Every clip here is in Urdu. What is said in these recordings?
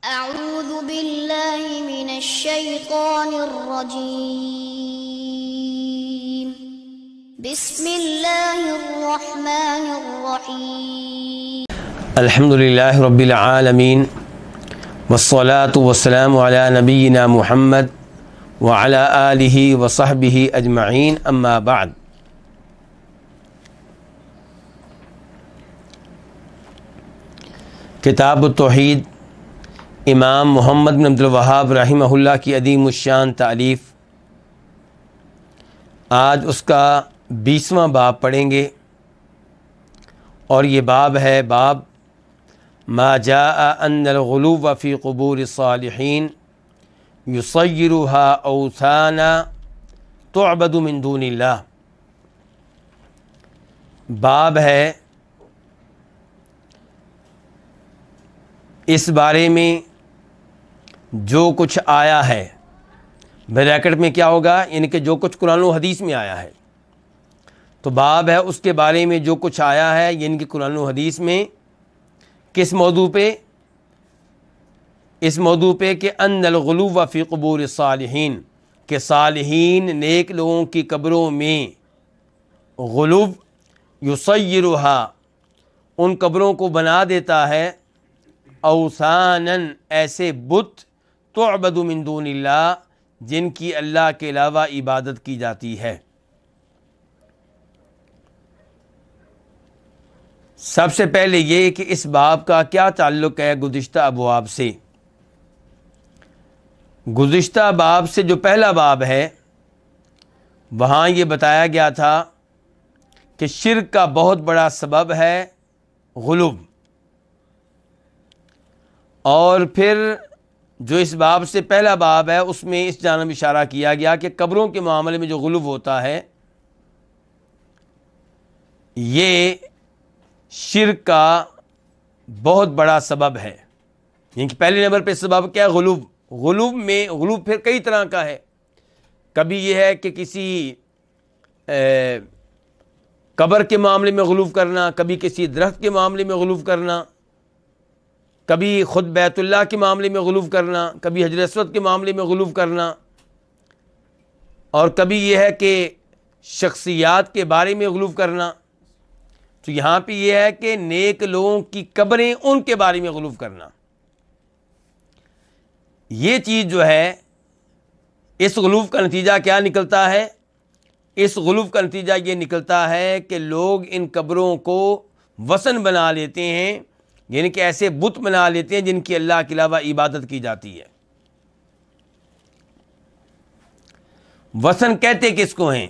أعوذ بالله من الشيطان الرجيم بسم الله الرحمن الرحيم الحمد لله رب العالمين والصلاة والسلام على نبينا محمد وعلى آله وصحبه أجمعين أما بعد. کتاب التوحید امام محمد بن عبد الوہاب رحمہ اللہ کی عظیم الشان تالیف. آج اس کا 20واں باب پڑھیں گے اور یہ باب ہے باب ما جاء ان الغلو فی قبور الصالحین یصیرها اوثانا تعبد من دون اللہ. باب ہے اس بارے میں جو کچھ آیا ہے، بریکٹ میں کیا ہوگا، یعنی کہ جو کچھ قرآن و حدیث میں آیا ہے. تو باب ہے اس کے بارے میں جو کچھ آیا ہے، یعنی کہ قرآن و حدیث میں کس موضوع پہ؟ اس موضوع پہ کہ ان الغلو فی قبور الصالحین، کہ صالحین نیک لوگوں کی قبروں میں غلو یصیرها، ان قبروں کو بنا دیتا ہے، اوثانن ایسے بت، تعبد من دون اللہ جن کی اللہ کے علاوہ عبادت کی جاتی ہے. سب سے پہلے یہ کہ اس باب کا کیا تعلق ہے گزشتہ ابواب سے. گزشتہ باب سے جو پہلا باب ہے وہاں یہ بتایا گیا تھا کہ شرک کا بہت بڑا سبب ہے غلو، اور پھر جو اس باب سے پہلا باب ہے اس میں اس جانب اشارہ کیا گیا کہ قبروں کے معاملے میں جو غلو ہوتا ہے یہ شرک کا بہت بڑا سبب ہے. یعنی کہ پہلے نمبر پہ سبب کیا ہے؟ غلو. غلو پھر کئی طرح کا ہے. کبھی یہ ہے کہ کسی قبر کے معاملے میں غلو کرنا، کبھی کسی درخت کے معاملے میں غلو کرنا، کبھی خود بیت اللہ کے معاملے میں غلو کرنا، کبھی حجر اسود کے معاملے میں غلو کرنا، اور کبھی یہ ہے کہ شخصیات کے بارے میں غلو کرنا. تو یہاں پہ یہ ہے کہ نیک لوگوں کی قبریں، ان کے بارے میں غلو کرنا. یہ چیز جو ہے، اس غلو کا نتیجہ کیا نکلتا ہے؟ اس غلو کا نتیجہ یہ نکلتا ہے کہ لوگ ان قبروں کو وثن بنا لیتے ہیں، یعنی کہ ایسے بت بنا لیتے ہیں جن کی اللہ کے علاوہ عبادت کی جاتی ہے. وثن کہتے کس کو ہیں؟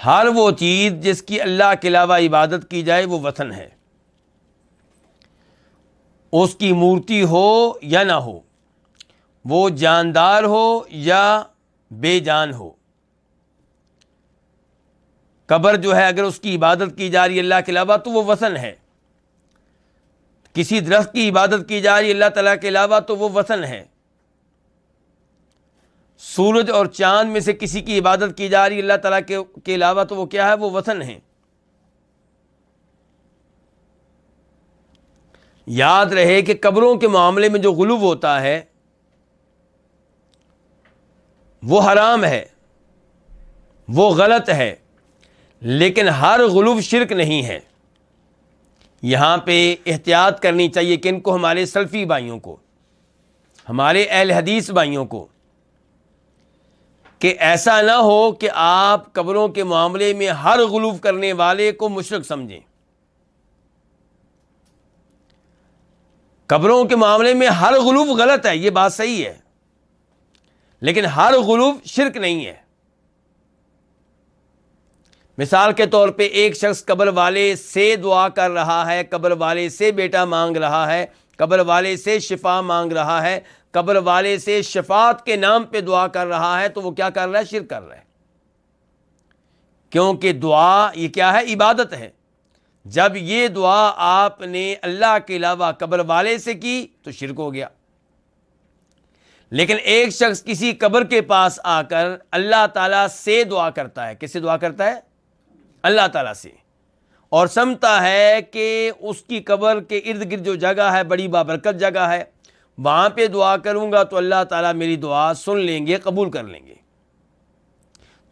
ہر وہ چیز جس کی اللہ کے علاوہ عبادت کی جائے وہ وثن ہے. اس کی مورتی ہو یا نہ ہو، وہ جاندار ہو یا بے جان ہو. قبر جو ہے اگر اس کی عبادت کی جا رہی ہے اللہ کے علاوہ تو وہ وثن ہے. کسی درخت کی عبادت کی جا رہی ہے اللہ تعالیٰ کے علاوہ تو وہ وثن ہے. سورج اور چاند میں سے کسی کی عبادت کی جا رہی ہے اللہ تعالیٰ کے علاوہ تو وہ کیا ہے؟ وہ وثن ہے. یاد رہے کہ قبروں کے معاملے میں جو غلو ہوتا ہے وہ حرام ہے، وہ غلط ہے، لیکن ہر غلو شرک نہیں ہے. یہاں پہ احتیاط کرنی چاہیے کہ ان کو، ہمارے سلفی بھائیوں کو، ہمارے اہل حدیث بھائیوں کو، کہ ایسا نہ ہو کہ آپ قبروں کے معاملے میں ہر غلو کرنے والے کو مشرک سمجھیں. قبروں کے معاملے میں ہر غلو غلط ہے، یہ بات صحیح ہے، لیکن ہر غلو شرک نہیں ہے. مثال کے طور پہ ایک شخص قبر والے سے دعا کر رہا ہے، قبر والے سے بیٹا مانگ رہا ہے، قبر والے سے شفا مانگ رہا ہے، قبر والے سے شفاعت کے نام پہ دعا کر رہا ہے، تو وہ کیا کر رہا ہے؟ شرک کر رہا ہے. کیونکہ دعا یہ کیا ہے؟ عبادت ہے. جب یہ دعا آپ نے اللہ کے علاوہ قبر والے سے کی تو شرک ہو گیا. لیکن ایک شخص کسی قبر کے پاس آ کر اللہ تعالیٰ سے دعا کرتا ہے. کس سے دعا کرتا ہے؟ اللہ تعالیٰ سے. اور سمجھتا ہے کہ اس کی قبر کے ارد گرد جو جگہ ہے بڑی بابرکت جگہ ہے، وہاں پہ دعا کروں گا تو اللہ تعالیٰ میری دعا سن لیں گے، قبول کر لیں گے.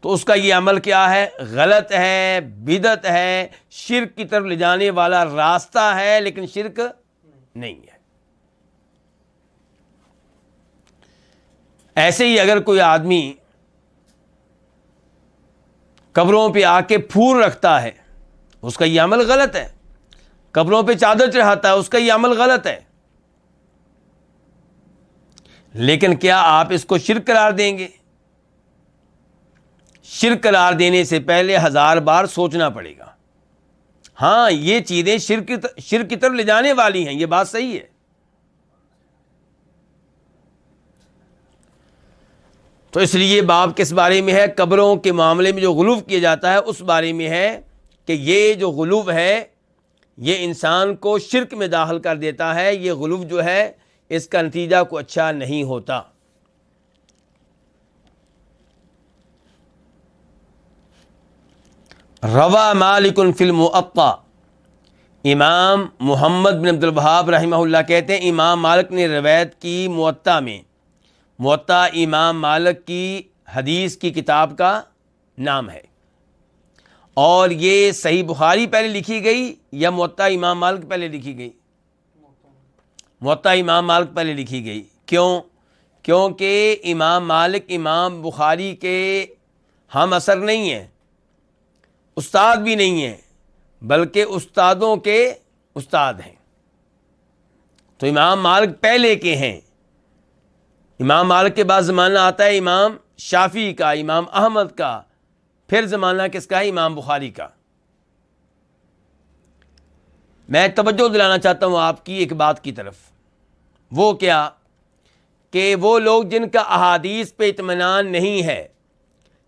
تو اس کا یہ عمل کیا ہے؟ غلط ہے، بدعت ہے، شرک کی طرف لے جانے والا راستہ ہے، لیکن شرک نہیں ہے. ایسے ہی اگر کوئی آدمی قبروں پہ آ کے پھول رکھتا ہے، اس کا یہ عمل غلط ہے. قبروں پہ چادر چڑھاتا ہے، اس کا یہ عمل غلط ہے. لیکن کیا آپ اس کو شرک قرار دیں گے؟ شرک قرار دینے سے پہلے 1000 بار سوچنا پڑے گا. ہاں، یہ چیزیں شرک کی طرف لے جانے والی ہیں، یہ بات صحیح ہے. تو اس لیے باب کس بارے میں ہے؟ قبروں کے معاملے میں جو غلو کیا جاتا ہے اس بارے میں ہے کہ یہ جو غلو ہے یہ انسان کو شرک میں داخل کر دیتا ہے. یہ غلو جو ہے اس کا نتیجہ کو اچھا نہیں ہوتا. روا مالک فی الموطا، امام محمد بن عبد الوہاب رحمہ اللہ کہتے ہیں امام مالک نے روایت کی موطا میں. موطا امام مالک کی حدیث کی کتاب کا نام ہے. اور یہ صحیح بخاری پہلے لکھی گئی یا موطا امام مالک پہلے لکھی گئی؟ موطا امام مالک پہلے لکھی گئی. کیوں؟ کیونکہ امام مالک امام بخاری کے ہم اثر نہیں ہیں، استاد بھی نہیں ہیں، بلکہ استادوں کے استاد ہیں. تو امام مالک پہلے کے ہیں. امام مالک کے بعد زمانہ آتا ہے امام شافعی کا، امام احمد کا، پھر زمانہ کس کا ہے؟ امام بخاری کا. میں توجہ دلانا چاہتا ہوں آپ کی ایک بات کی طرف. وہ کیا؟ کہ وہ لوگ جن کا احادیث پہ اطمینان نہیں ہے،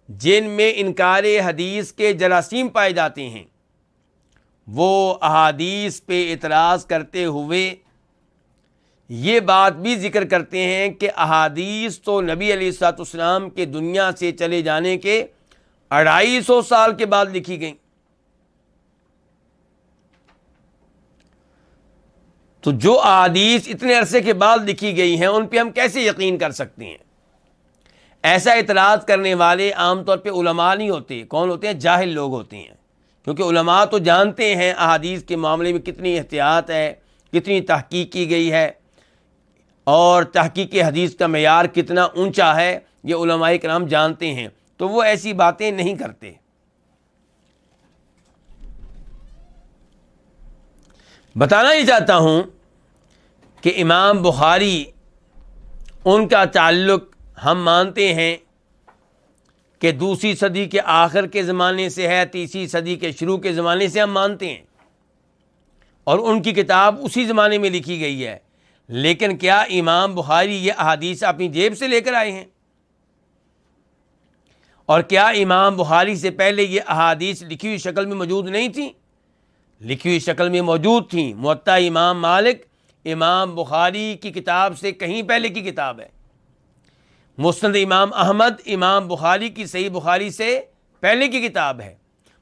جن میں انکار حدیث کے جراثیم پائے جاتے ہیں، وہ احادیث پہ اعتراض کرتے ہوئے یہ بات بھی ذکر کرتے ہیں کہ احادیث تو نبی علیہ الصلوۃ والسلام کے دنیا سے چلے جانے کے 250 سال کے بعد لکھی گئیں. تو جو احادیث اتنے عرصے کے بعد لکھی گئی ہیں ان پہ ہم کیسے یقین کر سکتے ہیں؟ ایسا اعتراض کرنے والے عام طور پہ علماء نہیں ہوتے. کون ہوتے ہیں؟ جاہل لوگ ہوتے ہیں. کیونکہ علماء تو جانتے ہیں احادیث کے معاملے میں کتنی احتیاط ہے، کتنی تحقیق کی گئی ہے، اور تحقیق حدیث کا معیار کتنا اونچا ہے، یہ علماء کرام جانتے ہیں. تو وہ ایسی باتیں نہیں کرتے. بتانا ہی چاہتا ہوں کہ امام بخاری ان کا تعلق ہم مانتے ہیں کہ 2 صدی کے آخر کے زمانے سے ہے، 3 صدی کے شروع کے زمانے سے ہم مانتے ہیں، اور ان کی کتاب اسی زمانے میں لکھی گئی ہے. لیکن کیا امام بخاری یہ احادیث اپنی جیب سے لے کر آئے ہیں؟ اور کیا امام بخاری سے پہلے یہ احادیث لکھی ہوئی شکل میں موجود نہیں تھیں؟ لکھی ہوئی شکل میں موجود تھیں. موطا امام مالک امام بخاری کی کتاب سے کہیں پہلے کی کتاب ہے. مسند امام احمد امام بخاری کی صحیح بخاری سے پہلے کی کتاب ہے.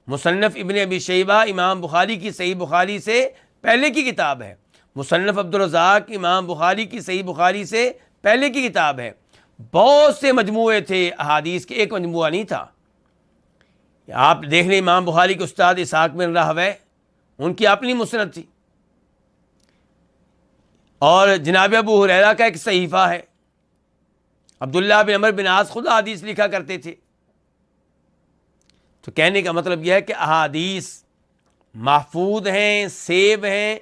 مصنف ابن ابی شیبہ امام بخاری کی صحیح بخاری سے پہلے کی کتاب ہے. مصنف عبدالرزاق امام بخاری کی صحیح بخاری سے پہلے کی کتاب ہے. بہت سے مجموعے تھے احادیث کے، ایک مجموعہ نہیں تھا. آپ دیکھ لیں امام بخاری کے استاد اسحاق بن راہویہ، ان کی اپنی مسند تھی. اور جناب ابو ہریرہ کا ایک صحیفہ ہے. عبداللہ بن عمر بن عاص خود احادیث لکھا کرتے تھے. تو کہنے کا مطلب یہ ہے کہ احادیث محفوظ ہیں، سیو ہیں،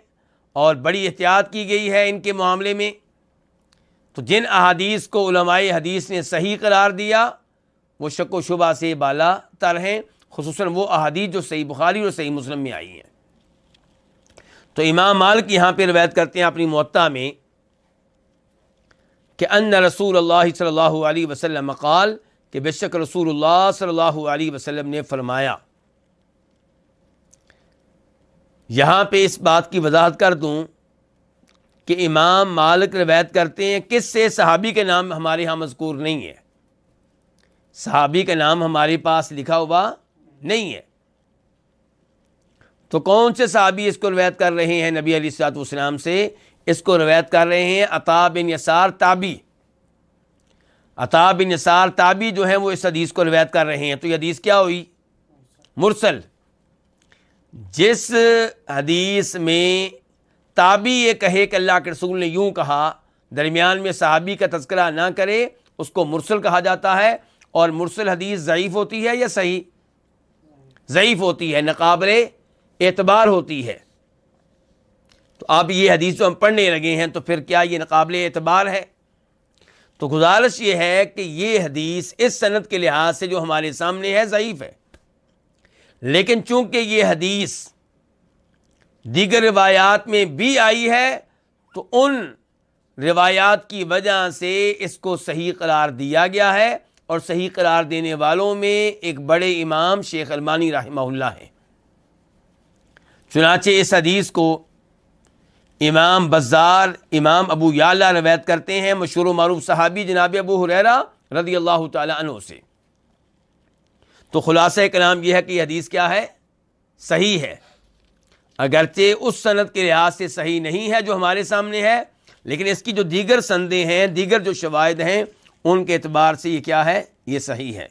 اور بڑی احتیاط کی گئی ہے ان کے معاملے میں. تو جن احادیث کو علماء حدیث نے صحیح قرار دیا وہ شک و شبہ سے بالا تر ہیں، خصوصاً وہ احادیث جو صحیح بخاری اور صحیح مسلم میں آئی ہیں. تو امام مالک یہاں پہ روایت کرتے ہیں اپنی موطا میں کہ ان رسول اللہ صلی اللہ علیہ وسلم قال، کہ بے شک رسول اللہ صلی اللہ علیہ وسلم نے فرمایا. یہاں پہ اس بات کی وضاحت کر دوں کہ امام مالک روایت کرتے ہیں کس سے؟ صحابی کے نام ہمارے ہاں مذکور نہیں ہے. صحابی کا نام ہمارے پاس لکھا ہوا نہیں ہے. تو کون سے صحابی اس کو روایت کر رہے ہیں نبی علیہ الصلوۃ والسلام سے؟ اس کو روایت کر رہے ہیں عطا بن یسار تابی. عطا بن یسار تابی جو ہیں وہ اس حدیث کو روایت کر رہے ہیں. تو یہ حدیث کیا ہوئی؟ مرسل. جس حدیث میں تابی یہ کہے کہ اللہ کے رسول نے یوں کہا، درمیان میں صحابی کا تذکرہ نہ کرے، اس کو مرسل کہا جاتا ہے. اور مرسل حدیث ضعیف ہوتی ہے یا صحیح؟ ضعیف ہوتی ہے، ناقابل اعتبار ہوتی ہے. تو اب یہ حدیث جو ہم پڑھنے لگے ہیں تو پھر کیا یہ ناقابل اعتبار ہے؟ تو گزارش یہ ہے کہ یہ حدیث اس سند کے لحاظ سے جو ہمارے سامنے ہے ضعیف ہے، لیکن چونکہ یہ حدیث دیگر روایات میں بھی آئی ہے تو ان روایات کی وجہ سے اس کو صحیح قرار دیا گیا ہے. اور صحیح قرار دینے والوں میں ایک بڑے امام شیخ البانی رحمہ اللہ ہیں. چنانچہ اس حدیث کو امام بزار، امام ابو یعلا روایت کرتے ہیں مشہور و معروف صحابی جناب ابو ہریرہ رضی اللہ تعالی عنہ سے. تو خلاصہ کلام یہ ہے کہ یہ حدیث کیا ہے؟ صحیح ہے، اگرچہ اس سند کے لحاظ سے صحیح نہیں ہے جو ہمارے سامنے ہے، لیکن اس کی جو دیگر سندیں ہیں، دیگر جو شواہد ہیں، ان کے اعتبار سے یہ کیا ہے؟ یہ صحیح ہے.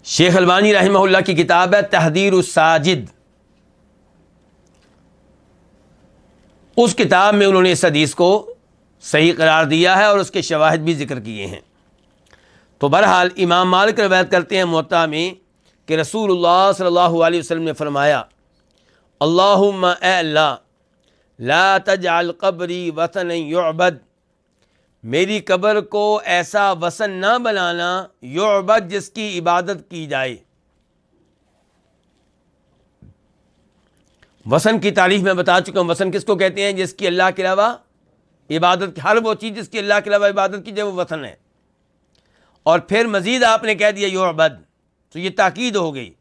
شیخ البانی رحمہ اللہ کی کتاب ہے تحذیر الساجد. اس کتاب میں انہوں نے اس حدیث کو صحیح قرار دیا ہے اور اس کے شواہد بھی ذکر کیے ہیں. تو بہرحال امام مالک روایت کرتے ہیں موطا میں کہ رسول اللہ صلی اللہ علیہ وسلم نے فرمایا، اللہم اے اللہ، لا تجعل قبری وثنا یعبد، میری قبر کو ایسا وثن نہ بنانا یعبد جس کی عبادت کی جائے. وثن کی تعریف میں بتا چکا ہوں. وثن کس کو کہتے ہیں؟ جس کی اللہ کے علاوہ عبادت، ہر وہ چیز جس کی اللہ کے علاوہ عبادت کی جائے وہ وثن ہے. اور پھر مزید آپ نے کہہ دیا یعبد، تو یہ تاکید ہو گئی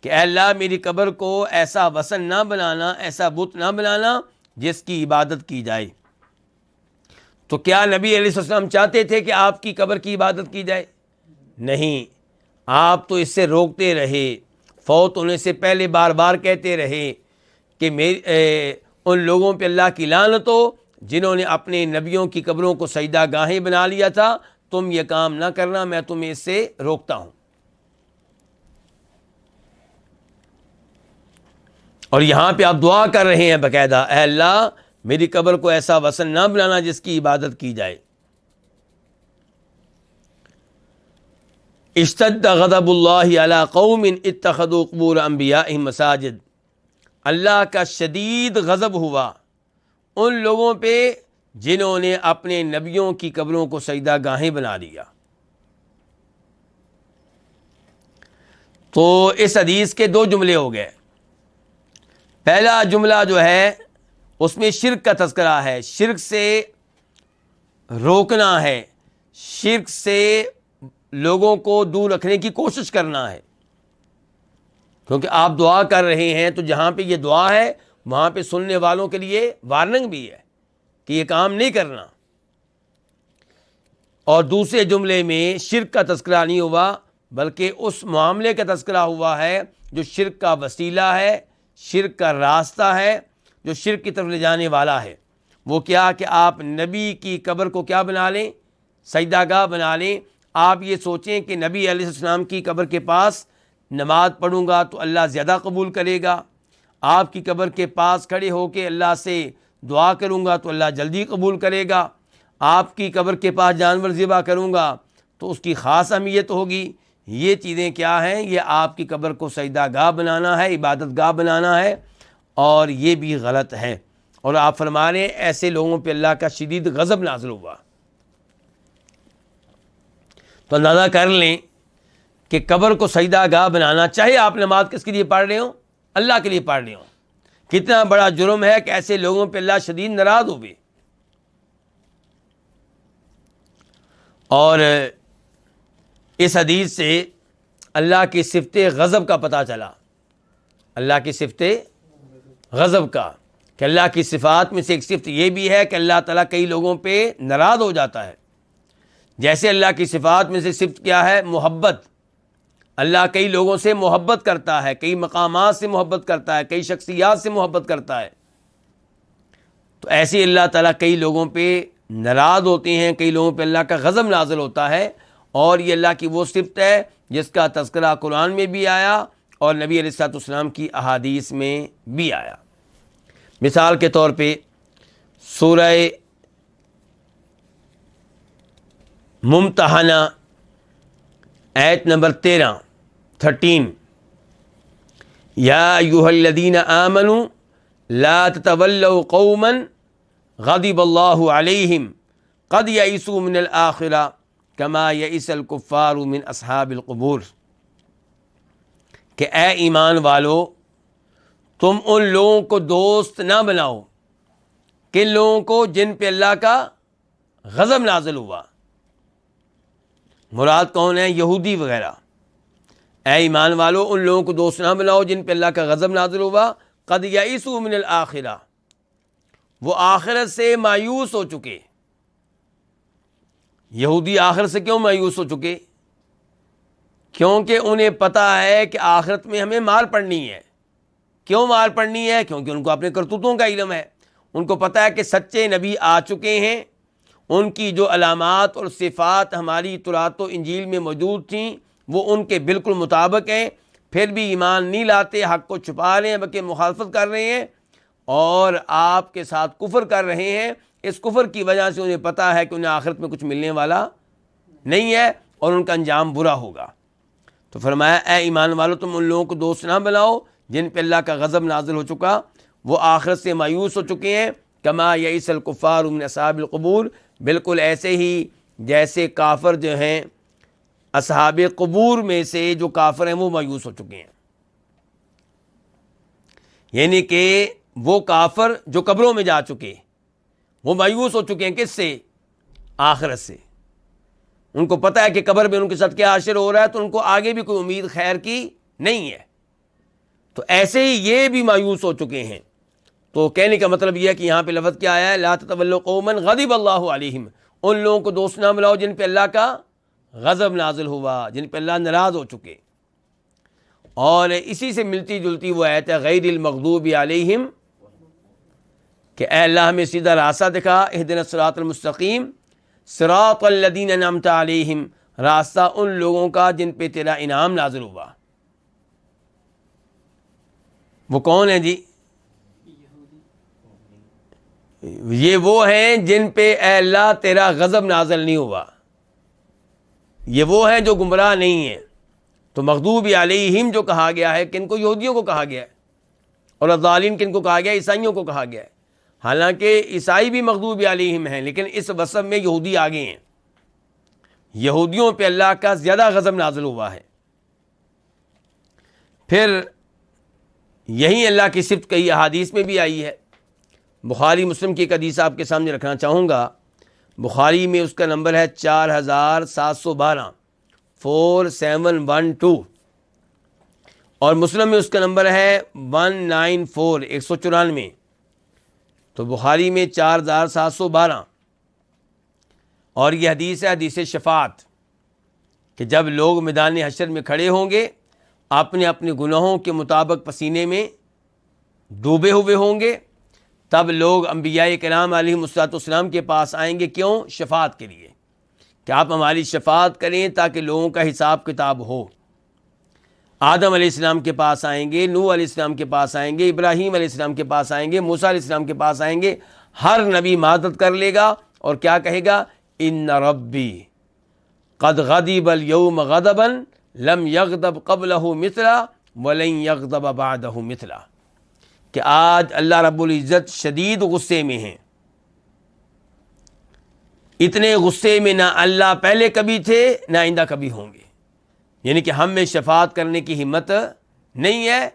کہ اے اللہ میری قبر کو ایسا وثن نہ بنانا، ایسا بت نہ بنانا جس کی عبادت کی جائے. تو کیا نبی علیہ السلام چاہتے تھے کہ آپ کی قبر کی عبادت کی جائے؟ نہیں، آپ تو اس سے روکتے رہے. فوت ہونے سے پہلے بار بار کہتے رہے کہ ان لوگوں پہ اللہ کی لعنت ہو جنہوں نے اپنے نبیوں کی قبروں کو سجدہ گاہیں بنا لیا تھا. تم یہ کام نہ کرنا، میں تمہیں اس سے روکتا ہوں. اور یہاں پہ آپ دعا کر رہے ہیں باقاعدہ، اے اللہ میری قبر کو ایسا وثن نہ بنانا جس کی عبادت کی جائے. اشتد غضب اللہ علی قوم اتخذوا قبور انبیائہم مساجد، اللہ کا شدید غضب ہوا ان لوگوں پہ جنہوں نے اپنے نبیوں کی قبروں کو سجدہ گاہیں بنا لیا. تو اس حدیث کے دو جملے ہو گئے. پہلا جملہ جو ہے اس میں شرک کا تذکرہ ہے، شرک سے روکنا ہے، شرک سے لوگوں کو دور رکھنے کی کوشش کرنا ہے. کیونکہ آپ دعا کر رہے ہیں تو جہاں پہ یہ دعا ہے وہاں پہ سننے والوں کے لیے وارننگ بھی ہے کہ یہ کام نہیں کرنا. اور دوسرے جملے میں شرک کا تذکرہ نہیں ہوا بلکہ اس معاملے کا تذکرہ ہوا ہے جو شرک کا وسیلہ ہے، شرک کا راستہ ہے، جو شرک کی طرف لے جانے والا ہے. وہ کیا کہ آپ نبی کی قبر کو کیا بنا لیں؟ سجدہ گاہ بنا لیں. آپ یہ سوچیں کہ نبی علیہ السلام کی قبر کے پاس نماز پڑھوں گا تو اللہ زیادہ قبول کرے گا، آپ کی قبر کے پاس کھڑے ہو کے اللہ سے دعا کروں گا تو اللہ جلدی قبول کرے گا، آپ کی قبر کے پاس جانور ذبح کروں گا تو اس کی خاص اہمیت ہوگی. یہ چیزیں کیا ہیں؟ یہ آپ کی قبر کو سجدہ گاہ بنانا ہے، عبادت گاہ بنانا ہے، اور یہ بھی غلط ہے. اور آپ فرما رہے ہیں ایسے لوگوں پہ اللہ کا شدید غضب نازل ہوا. تو اندازہ کر لیں کہ قبر کو سجدہ گاہ بنانا، چاہے آپ نماز کس کے لیے پڑھ رہے ہوں؟ اللہ کے لیے پڑھ رہے ہوں، کتنا بڑا جرم ہے کہ ایسے لوگوں پہ اللہ شدید ناراض ہوئے. اور اس حدیث سے اللہ کی صفت غضب کا پتہ چلا، اللہ کی صفت غضب کا، کہ اللہ کی صفات میں سے ایک صفت یہ بھی ہے کہ اللہ تعالیٰ کئی لوگوں پہ ناراض ہو جاتا ہے. جیسے اللہ کی صفات میں سے صفت کیا ہے؟ محبت. اللہ کئی لوگوں سے محبت کرتا ہے، کئی مقامات سے محبت کرتا ہے، کئی شخصیات سے محبت کرتا ہے، تو ایسے اللہ تعالیٰ کئی لوگوں پہ ناراض ہوتے ہیں، کئی لوگوں پہ اللہ کا غضب نازل ہوتا ہے، اور یہ اللہ کی وہ صفت ہے جس کا تذکرہ قرآن میں بھی آیا اور نبی علیہ الصلوۃ والسلام کی احادیث میں بھی آیا۔ مثال کے طور پہ سورہ ممتحنہ آیت نمبر 13 یا ایھا الذین آمنوا لا تتولوا قوما غضب اللہ علیہم قد یئسوا من الآخرہ کما یئس الکفار من اصحاب القبور، کہ اے ایمان والو تم ان لوگوں کو دوست نہ بناؤ، کن لوگوں کو؟ جن پہ اللہ کا غضب نازل ہوا۔ مراد کون ہے؟ یہودی وغیرہ۔ اے ایمان والو ان لوگوں کو دوست نہ بناؤ جن پہ اللہ کا غضب نازل ہوا، قد یئسوا من الآخرہ، وہ آخرت سے مایوس ہو چکے۔ یہودی آخرت سے کیوں مایوس ہو چکے؟ کیونکہ انہیں پتہ ہے کہ آخرت میں ہمیں مار پڑنی ہے۔ کیوں مار پڑنی ہے؟ کیونکہ ان کو اپنے کرتوتوں کا علم ہے، ان کو پتہ ہے کہ سچے نبی آ چکے ہیں، ان کی جو علامات اور صفات ہماری تورات و انجیل میں موجود تھیں وہ ان کے بالکل مطابق ہیں، پھر بھی ایمان نہیں لاتے، حق کو چھپا رہے ہیں بلکہ مخالفت کر رہے ہیں اور آپ کے ساتھ کفر کر رہے ہیں۔ اس کفر کی وجہ سے انہیں پتہ ہے کہ انہیں آخرت میں کچھ ملنے والا نہیں ہے اور ان کا انجام برا ہوگا۔ تو فرمایا اے ایمان والو تم ان لوگوں کو دوست نہ بناؤ جن پہ اللہ کا غضب نازل ہو چکا، وہ آخرت سے مایوس ہو چکے ہیں، کما یئس الکفار من اصحاب القبور، بالکل ایسے ہی جیسے کافر جو ہیں اصحاب قبور میں سے جو کافر ہیں وہ مایوس ہو چکے ہیں۔ یعنی کہ وہ کافر جو قبروں میں جا چکے وہ مایوس ہو چکے ہیں، کس سے؟ آخرت سے۔ ان کو پتہ ہے کہ قبر میں ان کے ساتھ کیا حشر ہو رہا ہے، تو ان کو آگے بھی کوئی امید خیر کی نہیں ہے، تو ایسے ہی یہ بھی مایوس ہو چکے ہیں۔ تو کہنے کا مطلب یہ ہے کہ یہاں پہ لفظ کیا آیا ہے؟ لا تتولوا قوما غضب اللہ علیہم، ان لوگوں کو دوست نہ بناؤ جن پہ اللہ کا غضب نازل ہوا، جن پہ اللہ ناراض ہو چکے۔ اور اسی سے ملتی جلتی وہ آیت ہے غیر المغضوب علیہم، کہ اے اللہ ہمیں سیدھا راستہ دکھا، اہدنا الصراط المستقیم، صراط الذین انعمت علیہم، راستہ ان لوگوں کا جن پہ تیرا انعام نازل ہوا۔ وہ کون ہیں جی؟ یہ وہ ہیں جن پہ اے اللہ تیرا غضب نازل نہیں ہوا، یہ وہ ہیں جو گمراہ نہیں ہیں۔ تو مغضوب علیہم جو کہا گیا ہے کن کو؟ یہودیوں کو کہا گیا ہے، اور الضالین کن کو کہا گیا ہے؟ عیسائیوں کو کہا گیا ہے۔ حالانکہ عیسائی بھی مغضوب علیہم ہیں، لیکن اس وصف میں یہودی آگے ہیں، یہودیوں پہ اللہ کا زیادہ غضب نازل ہوا ہے۔ پھر یہی اللہ کی صفت کئی احادیث میں بھی آئی ہے۔ بخاری مسلم کی ایک حدیث آپ کے سامنے رکھنا چاہوں گا، بخاری میں اس کا نمبر ہے 4712 4712، اور مسلم میں اس کا نمبر ہے 194 194۔ تو بخاری میں 4712، اور یہ حدیث ہے حدیث شفاعت، کہ جب لوگ میدان حشر میں کھڑے ہوں گے اپنے اپنے گناہوں کے مطابق پسینے میں ڈوبے ہوئے ہوں گے، تب لوگ انبیاء کرام علیہم السلام کے پاس آئیں گے۔ کیوں؟ شفاعت کے لیے، کہ آپ ہماری شفاعت کریں تاکہ لوگوں کا حساب کتاب ہو۔ آدم علیہ السلام کے پاس آئیں گے، نوح علیہ السلام کے پاس آئیں گے، ابراہیم علیہ السلام کے پاس آئیں گے، موسیٰ علیہ السلام کے پاس آئیں گے۔ ہر نبی معذرت کر لے گا اور کیا کہے گا؟ ان ربی قد غضب اليوم غضبا لم یغضب قبلہ مثلا ولن یغضب بعدہ مثلا، کہ آج اللہ رب العزت شدید غصے میں ہیں، اتنے غصے میں نہ اللہ پہلے کبھی تھے نہ آئندہ کبھی ہوں گے۔ یعنی کہ ہم میں شفاعت کرنے کی ہمت نہیں ہے،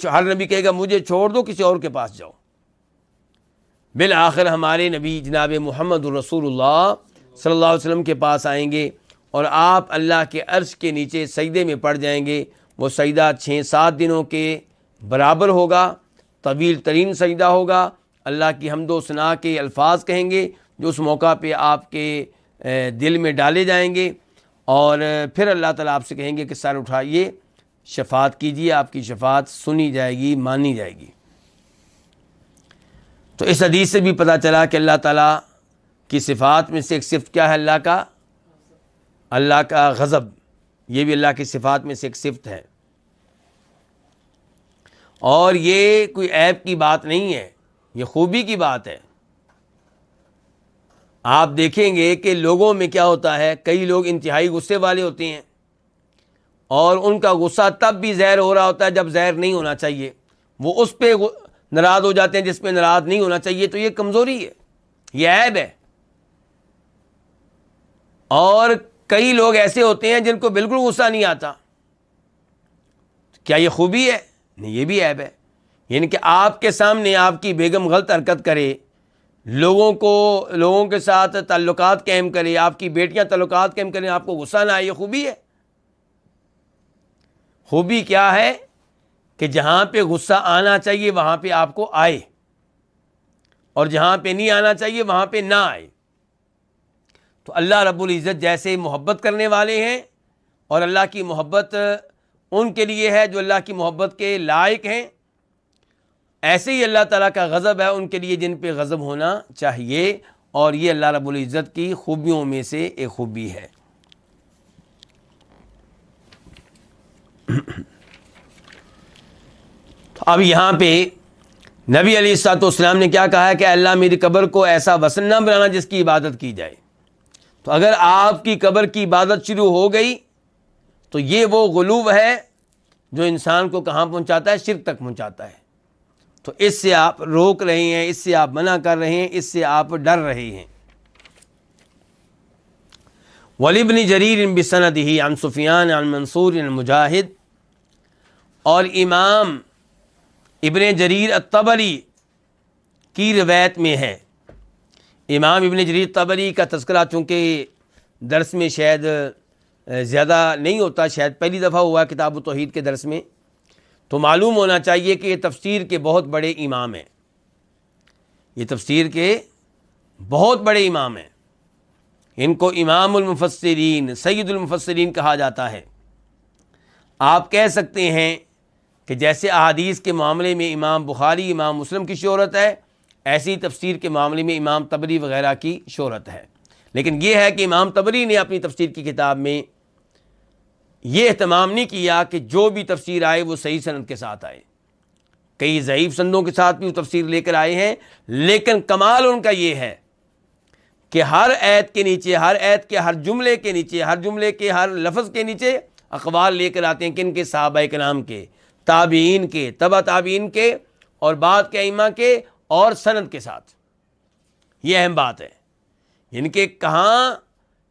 ہر نبی کہے گا مجھے چھوڑ دو، کسی اور کے پاس جاؤ۔ بالآخر ہمارے نبی جناب محمد رسول اللہ صلی اللہ علیہ وسلم کے پاس آئیں گے اور آپ اللہ کے عرش کے نیچے سجدے میں پڑ جائیں گے۔ وہ سجدہ 6-7 دنوں کے برابر ہوگا، طویل ترین سجدہ ہوگا۔ اللہ کی حمد و ثنا کے الفاظ کہیں گے جو اس موقع پہ آپ کے دل میں ڈالے جائیں گے، اور پھر اللہ تعالیٰ آپ سے کہیں گے کہ سر اٹھائیے، شفاعت کیجیے، آپ کی شفاعت سنی جائے گی، مانی جائے گی۔ تو اس حدیث سے بھی پتہ چلا کہ اللہ تعالیٰ کی صفات میں سے ایک صفت کیا ہے؟ اللہ کا غضب، یہ بھی اللہ کی صفات میں سے ایک صفت ہے، اور یہ کوئی عیب کی بات نہیں ہے، یہ خوبی کی بات ہے۔ آپ دیکھیں گے کہ لوگوں میں کیا ہوتا ہے، کئی لوگ انتہائی غصے والے ہوتے ہیں، اور ان کا غصہ تب بھی ظاہر ہو رہا ہوتا ہے جب ظاہر نہیں ہونا چاہیے، وہ اس پہ ناراض ہو جاتے ہیں جس پہ ناراض نہیں ہونا چاہیے۔ تو یہ کمزوری ہے، یہ عیب ہے۔ اور کئی لوگ ایسے ہوتے ہیں جن کو بالکل غصہ نہیں آتا، کیا یہ خوبی ہے؟ نہیں، یہ بھی عیب ہے۔ یعنی کہ آپ کے سامنے آپ کی بیگم غلط حرکت کرے، لوگوں کے ساتھ تعلقات قائم کرے، آپ کی بیٹیاں تعلقات قائم کریں، آپ کو غصہ نہ آئے، یہ خوبی ہے؟ خوبی کیا ہے کہ جہاں پہ غصہ آنا چاہیے وہاں پہ آپ کو آئے، اور جہاں پہ نہیں آنا چاہیے وہاں پہ نہ آئے۔ تو اللہ رب العزت جیسے محبت کرنے والے ہیں، اور اللہ کی محبت ان کے لیے ہے جو اللہ کی محبت کے لائق ہیں، ایسے ہی اللہ تعالیٰ کا غضب ہے ان کے لیے جن پہ غضب ہونا چاہیے، اور یہ اللہ رب العزت کی خوبیوں میں سے ایک خوبی ہے۔ اب یہاں پہ نبی علیہ الصلوۃ والسلام نے کیا کہا ہے کہ اللہ میری قبر کو ایسا وثن نہ بنانا جس کی عبادت کی جائے۔ تو اگر آپ کی قبر کی عبادت شروع ہو گئی تو یہ وہ غلو ہے جو انسان کو کہاں پہنچاتا ہے؟ شرک تک پہنچاتا ہے۔ تو اس سے آپ روک رہے ہیں، اس سے آپ منع کر رہے ہیں، اس سے آپ ڈر رہے ہیں۔ وَلِبْنِ جَرِيرٍ بِسَنَدِهِ عن سفیان عن منصور عن مجاہد، اور امام ابن جریر الطبری کی روایت میں ہے۔ امام ابن جریر طبری کا تذکرہ چونکہ درس میں شاید زیادہ نہیں ہوتا، شاید پہلی دفعہ ہوا کتاب التوحید کے درس میں، تو معلوم ہونا چاہیے کہ یہ تفسیر کے بہت بڑے امام ہیں، یہ تفسیر کے بہت بڑے امام ہیں۔ ان کو امام المفسرین، سید المفسرین کہا جاتا ہے۔ آپ کہہ سکتے ہیں کہ جیسے احادیث کے معاملے میں امام بخاری، امام مسلم کی شہرت ہے، ایسی تفسیر کے معاملے میں امام طبری وغیرہ کی شہرت ہے۔ لیکن یہ ہے کہ امام طبری نے اپنی تفسیر کی کتاب میں یہ اہتمام نہیں کیا کہ جو بھی تفسیر آئے وہ صحیح سند کے ساتھ آئے، کئی ضعیف سندوں کے ساتھ بھی وہ تفسیر لے کر آئے ہیں، لیکن کمال ان کا یہ ہے کہ ہر آیت کے نیچے، ہر آیت کے ہر جملے کے نیچے، ہر جملے کے ہر لفظ کے نیچے اقوال لے کر آتے ہیں، کن کے؟ صحابہ کرام کے، تابعین کے، تبع تابعین کے، اور بعد کے ائمہ کے، اور سند کے ساتھ۔ یہ اہم بات ہے، یعنی کہ کہاں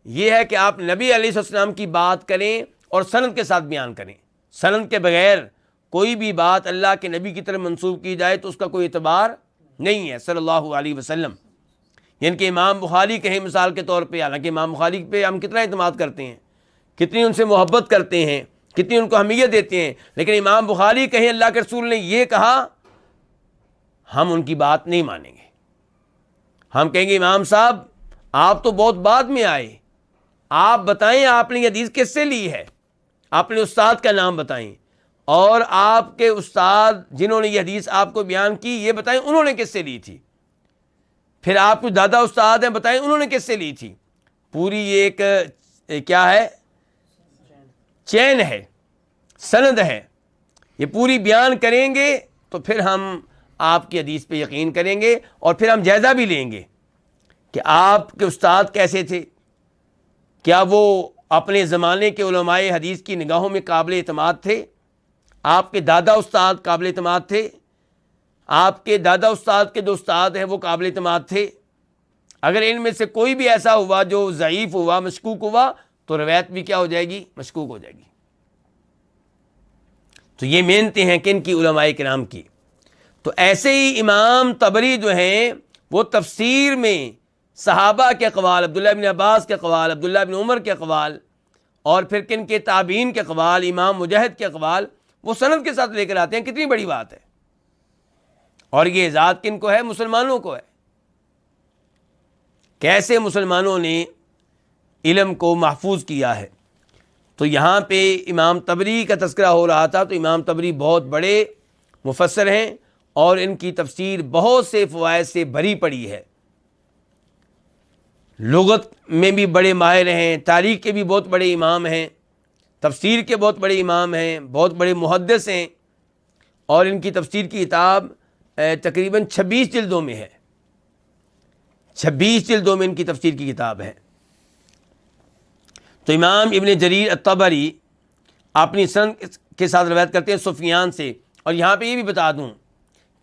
یہ ہے کہ آپ نبی علیہ السلام کی بات کریں اور سند کے ساتھ بیان کریں۔ سند کے بغیر کوئی بھی بات اللہ کے نبی کی طرف منسوب کی جائے تو اس کا کوئی اعتبار نہیں ہے، صلی اللہ علیہ وسلم۔ یعنی کہ امام بخاری کہیں مثال کے طور پہ، حالانکہ امام بخاری پہ ہم کتنا اعتماد کرتے ہیں، کتنی ان سے محبت کرتے ہیں، کتنی ان کو اہمیت دیتے ہیں، لیکن امام بخاری کہیں اللہ کے رسول نے یہ کہا، ہم ان کی بات نہیں مانیں گے۔ ہم کہیں گے امام صاحب آپ تو بہت بعد میں آئے، آپ بتائیں آپ نے یہ حدیث کس سے لی ہے، اپنے استاد کا نام بتائیں، اور آپ کے استاد جنہوں نے یہ حدیث آپ کو بیان کی یہ بتائیں انہوں نے کس سے لی تھی، پھر آپ کو دادا استاد ہیں بتائیں انہوں نے کس سے لی تھی۔ پوری یہ ایک کیا ہے؟ چین ہے، سند ہے، یہ پوری بیان کریں گے تو پھر ہم آپ کی حدیث پہ یقین کریں گے، اور پھر ہم جائزہ بھی لیں گے کہ آپ کے استاد کیسے تھے، کیا وہ اپنے زمانے کے علماء حدیث کی نگاہوں میں قابل اعتماد تھے، آپ کے دادا استاد قابل اعتماد تھے، آپ کے دادا استاد کے جو استاد ہیں وہ قابل اعتماد تھے۔ اگر ان میں سے کوئی بھی ایسا ہوا جو ضعیف ہوا، مشکوک ہوا، تو روایت بھی کیا ہو جائے گی؟ مشکوک ہو جائے گی۔ تو یہ محنتیں ہیں کن کی؟ علماء کرام کی۔ تو ایسے ہی امام طبری جو ہیں وہ تفسیر میں صحابہ کے اقوال، عبداللہ بن عباس کے اقوال، عبداللہ بن عمر کے اقوال، اور پھر کن کے؟ تابعین کے اقوال، امام مجاہد کے اقوال، وہ سند کے ساتھ لے کر آتے ہیں۔ کتنی بڑی بات ہے، اور یہ اعزاز کن کو ہے؟ مسلمانوں کو ہے۔ کیسے مسلمانوں نے علم کو محفوظ کیا ہے، تو یہاں پہ امام طبری کا تذکرہ ہو رہا تھا، تو امام طبری بہت بڑے مفسر ہیں اور ان کی تفسیر بہت سے فوائد سے بھری پڑی ہے، لغت میں بھی بڑے ماہر ہیں، تاریخ کے بھی بہت بڑے امام ہیں، تفسیر کے بہت بڑے امام ہیں، بہت بڑے محدث ہیں، اور ان کی تفسیر کی کتاب تقریباً 26 جلدوں میں ہے، 26 جلدوں میں ان کی تفسیر کی کتاب ہے۔ تو امام ابن جریر الطبری اپنی سند کے ساتھ روایت کرتے ہیں سفیان سے، اور یہاں پہ یہ بھی بتا دوں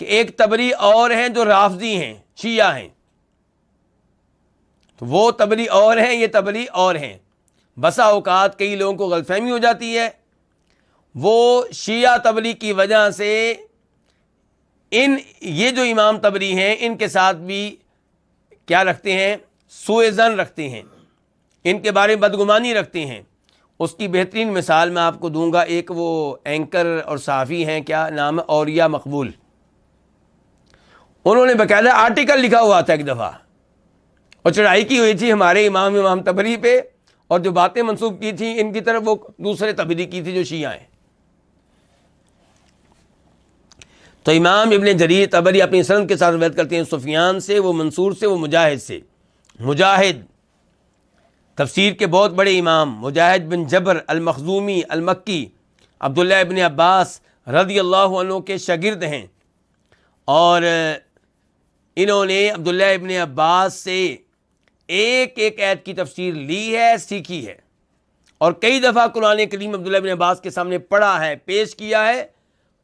کہ ایک طبری اور ہیں جو رافضی ہیں، شیعہ ہیں، تو وہ طبری اور ہیں، یہ طبری اور ہیں۔ بسا اوقات کئی لوگوں کو غلط فہمی ہو جاتی ہے، وہ شیعہ طبری کی وجہ سے یہ جو امام طبری ہیں ان کے ساتھ بھی کیا رکھتے ہیں، سوء ظن رکھتے ہیں، ان کے بارے میں بدگمانی رکھتے ہیں۔ اس کی بہترین مثال میں آپ کو دوں گا، ایک وہ اینکر اور صحافی ہیں، کیا نام ہے، اوریہ مقبول، انہوں نے باقاعدہ آرٹیکل لکھا ہوا تھا ایک دفعہ، اور چڑھائی کی ہوئی تھی ہمارے امام طبری پہ، اور جو باتیں منسوب کی تھیں ان کی طرف وہ دوسرے طبری کی تھی جو شیعہ ہیں۔ تو امام ابن جریر طبری اپنی سند کے ساتھ روایت کرتے ہیں سفیان سے، وہ منصور سے، وہ مجاہد سے۔ مجاہد تفسیر کے بہت بڑے امام، مجاہد بن جبر المخزومی المکی، عبداللہ ابن عباس رضی اللہ عنہ کے شاگرد ہیں، اور انہوں نے عبداللہ ابن عباس سے ایک ایک آیت کی تفسیر لی ہے، سیکھی ہے، اور کئی دفعہ قرآن کریم عبداللہ ابن عباس کے سامنے پڑھا ہے، پیش کیا ہے،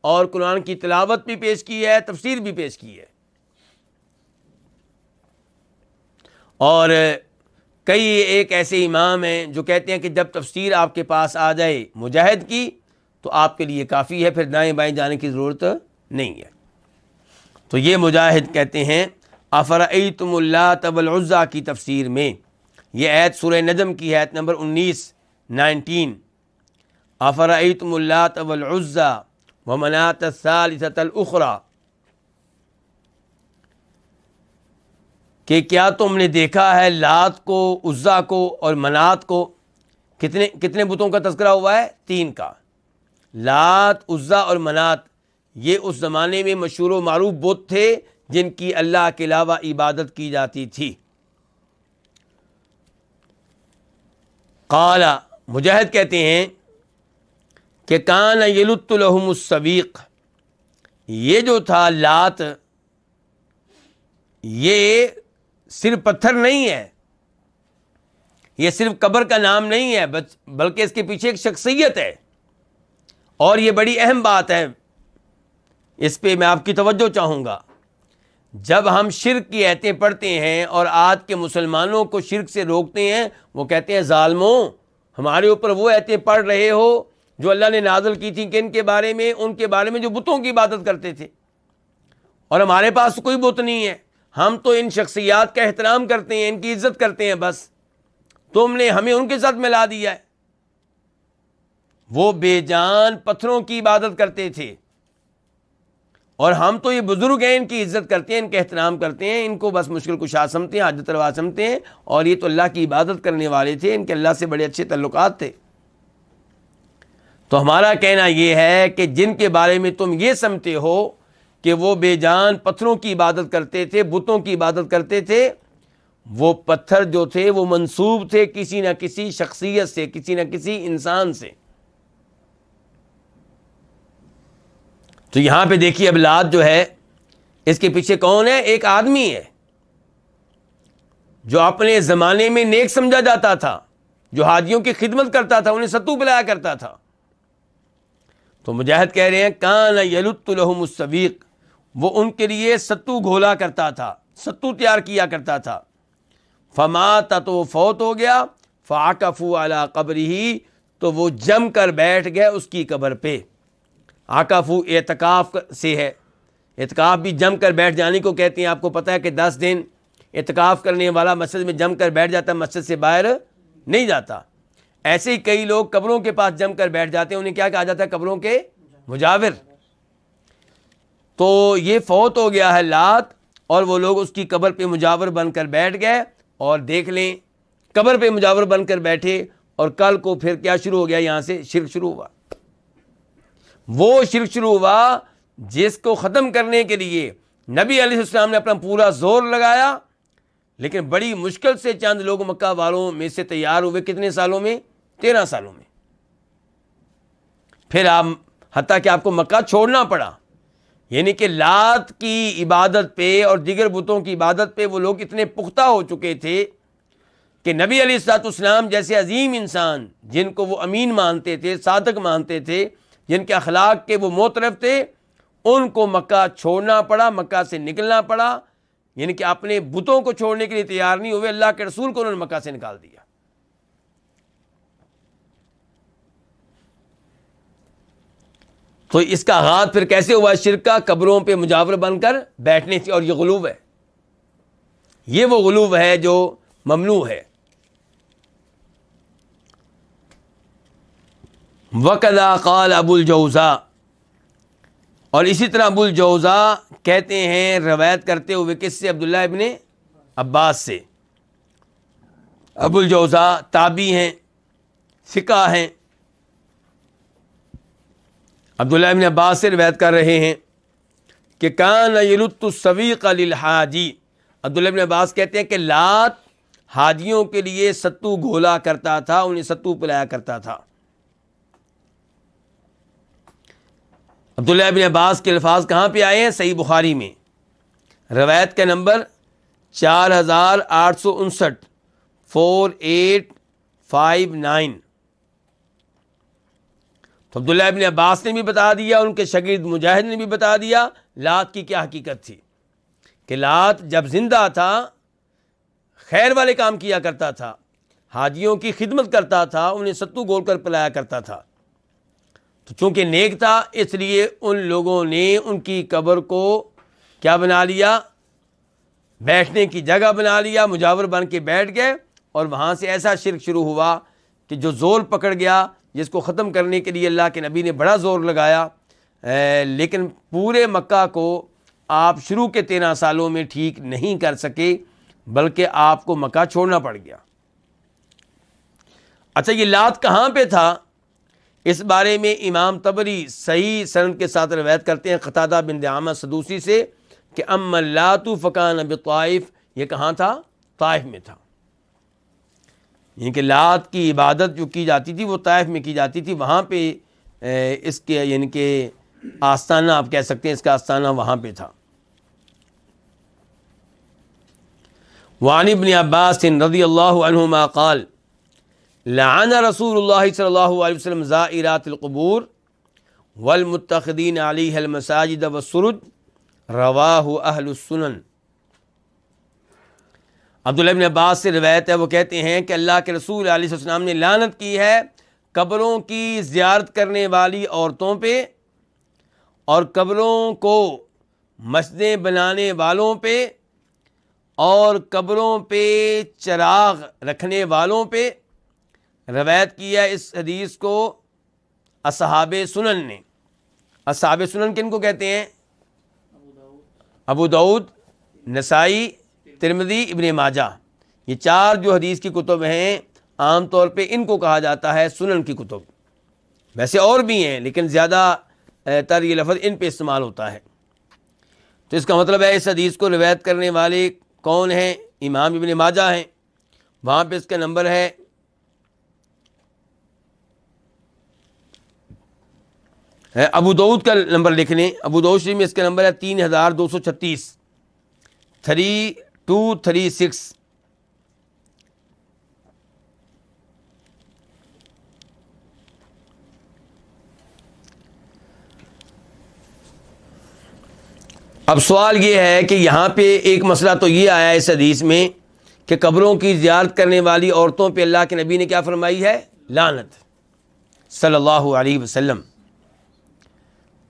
اور قرآن کی تلاوت بھی پیش کی ہے، تفسیر بھی پیش کی ہے۔ اور کئی ایک ایسے امام ہیں جو کہتے ہیں کہ جب تفسیر آپ کے پاس آ جائے مجاہد کی تو آپ کے لیے کافی ہے، پھر دائیں بائیں جانے کی ضرورت نہیں ہے۔ تو یہ مجاہد کہتے ہیں افرأیتم اللات والعزیٰ کی تفسیر میں، یہ آیت سورہ نجم کی آیت نمبر 19 افرأیتم اللات والعزیٰ ومناۃ الثالثۃ الاخری، کہ کیا تم نے دیکھا ہے لات کو، عزیٰ کو اور منات کو؟ کتنے بتوں کا تذکرہ ہوا ہے؟ 3 کا۔ لات، عزیٰ اور منات یہ اس زمانے میں مشہور و معروف بت تھے جن کی اللہ کے علاوہ عبادت کی جاتی تھی۔ قال، مجاہد کہتے ہیں کہ کان یلت لہم السویق، یہ جو تھا لات، یہ صرف پتھر نہیں ہے، یہ صرف قبر کا نام نہیں ہے، بلکہ اس کے پیچھے ایک شخصیت ہے، اور یہ بڑی اہم بات ہے، اس پہ میں آپ کی توجہ چاہوں گا۔ جب ہم شرک کی آیتیں پڑھتے ہیں اور آج کے مسلمانوں کو شرک سے روکتے ہیں، وہ کہتے ہیں ظالموں، ہمارے اوپر وہ آیتیں پڑھ رہے ہو جو اللہ نے نازل کی تھی کہ ان کے بارے میں جو بتوں کی عبادت کرتے تھے، اور ہمارے پاس کوئی بت نہیں ہے، ہم تو ان شخصیات کا احترام کرتے ہیں، ان کی عزت کرتے ہیں، بس تم نے ہمیں ان کے ساتھ ملا دیا ہے۔ وہ بے جان پتھروں کی عبادت کرتے تھے، اور ہم تو یہ بزرگ ہیں، ان کی عزت کرتے ہیں، ان کا احترام کرتے ہیں، ان کو بس مشکل کشا سمجھتے ہیں، حاجت روا سمجھتے ہیں، اور یہ تو اللہ کی عبادت کرنے والے تھے، ان کے اللہ سے بڑے اچھے تعلقات تھے۔ تو ہمارا کہنا یہ ہے کہ جن کے بارے میں تم یہ سمجھتے ہو کہ وہ بے جان پتھروں کی عبادت کرتے تھے، بتوں کی عبادت کرتے تھے، وہ پتھر جو تھے وہ منسوب تھے کسی نہ کسی شخصیت سے، کسی نہ کسی انسان سے۔ تو یہاں پہ دیکھیے اب لات جو ہے، اس کے پیچھے کون ہے؟ ایک آدمی ہے جو اپنے زمانے میں نیک سمجھا جاتا تھا، جو حاجیوں کی خدمت کرتا تھا، انہیں ستو پلایا کرتا تھا۔ تو مجاہد کہہ رہے ہیں کان یلت لہم السویق، وہ ان کے لیے ستو گھولا کرتا تھا، ستو تیار کیا کرتا تھا۔ فمات، تو فوت ہو گیا، فعکفوا علی قبرہ، تو وہ جم کر بیٹھ گئے اس کی قبر پہ۔ عکفو اعتکاف سے ہے، اعتکاف بھی جم کر بیٹھ جانے کو کہتے ہیں۔ آپ کو پتہ ہے کہ 10 دن اعتکاف کرنے والا مسجد میں جم کر بیٹھ جاتا ہے، مسجد سے باہر نہیں جاتا۔ ایسے ہی کئی لوگ قبروں کے پاس جم کر بیٹھ جاتے ہیں، انہیں کیا کہا جاتا ہے؟ قبروں کے مجاور۔ تو یہ فوت ہو گیا ہے لات، اور وہ لوگ اس کی قبر پہ مجاور بن کر بیٹھ گئے، اور دیکھ لیں قبر پہ مجاور بن کر بیٹھے، اور کل کو پھر کیا شروع ہو گیا؟ یہاں سے شرک شروع ہوا. وہ شرک شروع ہوا جس کو ختم کرنے کے لیے نبی علیہ السلام نے اپنا پورا زور لگایا، لیکن بڑی مشکل سے چند لوگ مکہ والوں میں سے تیار ہوئے. کتنے سالوں میں؟ 13 سالوں میں. پھر آپ حتیٰ کہ آپ کو مکہ چھوڑنا پڑا. یعنی کہ لات کی عبادت پہ اور دیگر بتوں کی عبادت پہ وہ لوگ اتنے پختہ ہو چکے تھے کہ نبی علیہ الصلوۃ والسلام جیسے عظیم انسان جن کو وہ امین مانتے تھے، صادق مانتے تھے، جن کے اخلاق کے وہ معترف تھے، ان کو مکہ چھوڑنا پڑا، مکہ سے نکلنا پڑا. یعنی کہ اپنے بتوں کو چھوڑنے کے لیے تیار نہیں ہوئے، اللہ کے رسول کو انہوں نے مکہ سے نکال دیا. تو اس کا آغاز پھر کیسے ہوا شرک کا؟ قبروں پہ مجاور بن کر بیٹھنے سے. اور یہ غلو ہے، یہ وہ غلو ہے جو ممنوع ہے. وَكَذَا قال ابو الجوزا، اور اسی طرح ابو الجوزا کہتے ہیں روایت کرتے ہوئے کس سے؟ عبداللہ ابن عباس سے. ابو الجوزا تابعی ہیں، فقہ ہیں. عبداللہ ابن عباس سے روایت کر رہے ہیں کہ کان یلت السویق للحاجی. عبداللہ ابن عباس کہتے ہیں کہ لات حاجیوں کے لیے ستو گھولا کرتا تھا، انہیں ستو پلایا کرتا تھا. عبداللہ ابن عباس کے الفاظ کہاں پہ آئے ہیں؟ صحیح بخاری میں. روایت کا نمبر 4859، 4859. تو عبداللہ ابن عباس نے بھی بتا دیا، ان کے شاگرد مجاہد نے بھی بتا دیا لات کی کیا حقیقت تھی. کہ لات جب زندہ تھا خیر والے کام کیا کرتا تھا، حاجیوں کی خدمت کرتا تھا، انہیں ستو گھول کر پلایا کرتا تھا. تو چونکہ نیک تھا اس لیے ان لوگوں نے ان کی قبر کو کیا بنا لیا؟ بیٹھنے کی جگہ بنا لیا، مجاور بن کے بیٹھ گئے. اور وہاں سے ایسا شرک شروع ہوا کہ جو زور پکڑ گیا، جس کو ختم کرنے کے لیے اللہ کے نبی نے بڑا زور لگایا، لیکن پورے مکہ کو آپ شروع کے 13 سالوں میں ٹھیک نہیں کر سکے، بلکہ آپ کو مکہ چھوڑنا پڑ گیا. اچھا، یہ لات کہاں پہ تھا؟ اس بارے میں امام طبری صحیح سند کے ساتھ روایت کرتے ہیں قتادہ بن دعامہ سدوسی سے کہ اما اللات فکان بطائف. یہ کہاں تھا؟ طائف میں تھا. یعنی کہ لات کی عبادت جو کی جاتی تھی وہ طائف میں کی جاتی تھی. وہاں پہ اس کے یعنی کہ آستانہ آپ کہہ سکتے ہیں، اس کا آستانہ وہاں پہ تھا. وعن ابن عباس رضی اللہ عنہما قال لعن رسول اللہ صلی اللہ علیہ وسلم زائرات القبور والمتخذین علیہ المساجد والسرج. رواہ اہل السنن. عبداللہ ابن عباس سے روایت ہے، وہ کہتے ہیں کہ اللہ کے رسول علیہ السلام نے لعنت کی ہے قبروں کی زیارت کرنے والی عورتوں پہ اور قبروں کو مسجدیں بنانے والوں پہ اور قبروں پہ چراغ رکھنے والوں پہ. روایت کیا اس حدیث کو اصحاب سنن نے. اصحاب سنن کن کو کہتے ہیں؟ ابو داؤد، نسائی، ترمذی، ابن ماجہ. یہ 4 جو حدیث کی کتب ہیں عام طور پہ ان کو کہا جاتا ہے سنن کی کتب. ویسے اور بھی ہیں لیکن زیادہ تر یہ لفظ ان پہ استعمال ہوتا ہے. تو اس کا مطلب ہے اس حدیث کو روایت کرنے والے کون ہیں؟ امام ابن ماجہ ہیں. وہاں پہ اس کا نمبر ہے ابو داؤد کا نمبر لکھ لیں. ابو داؤد شریف میں اس کا نمبر ہے 3236، 3236. اب سوال یہ ہے کہ یہاں پہ ایک مسئلہ تو یہ آیا اس حدیث میں کہ قبروں کی زیارت کرنے والی عورتوں پہ اللہ کے نبی نے کیا فرمائی ہے؟ لعنت صلی اللہ علیہ وسلم.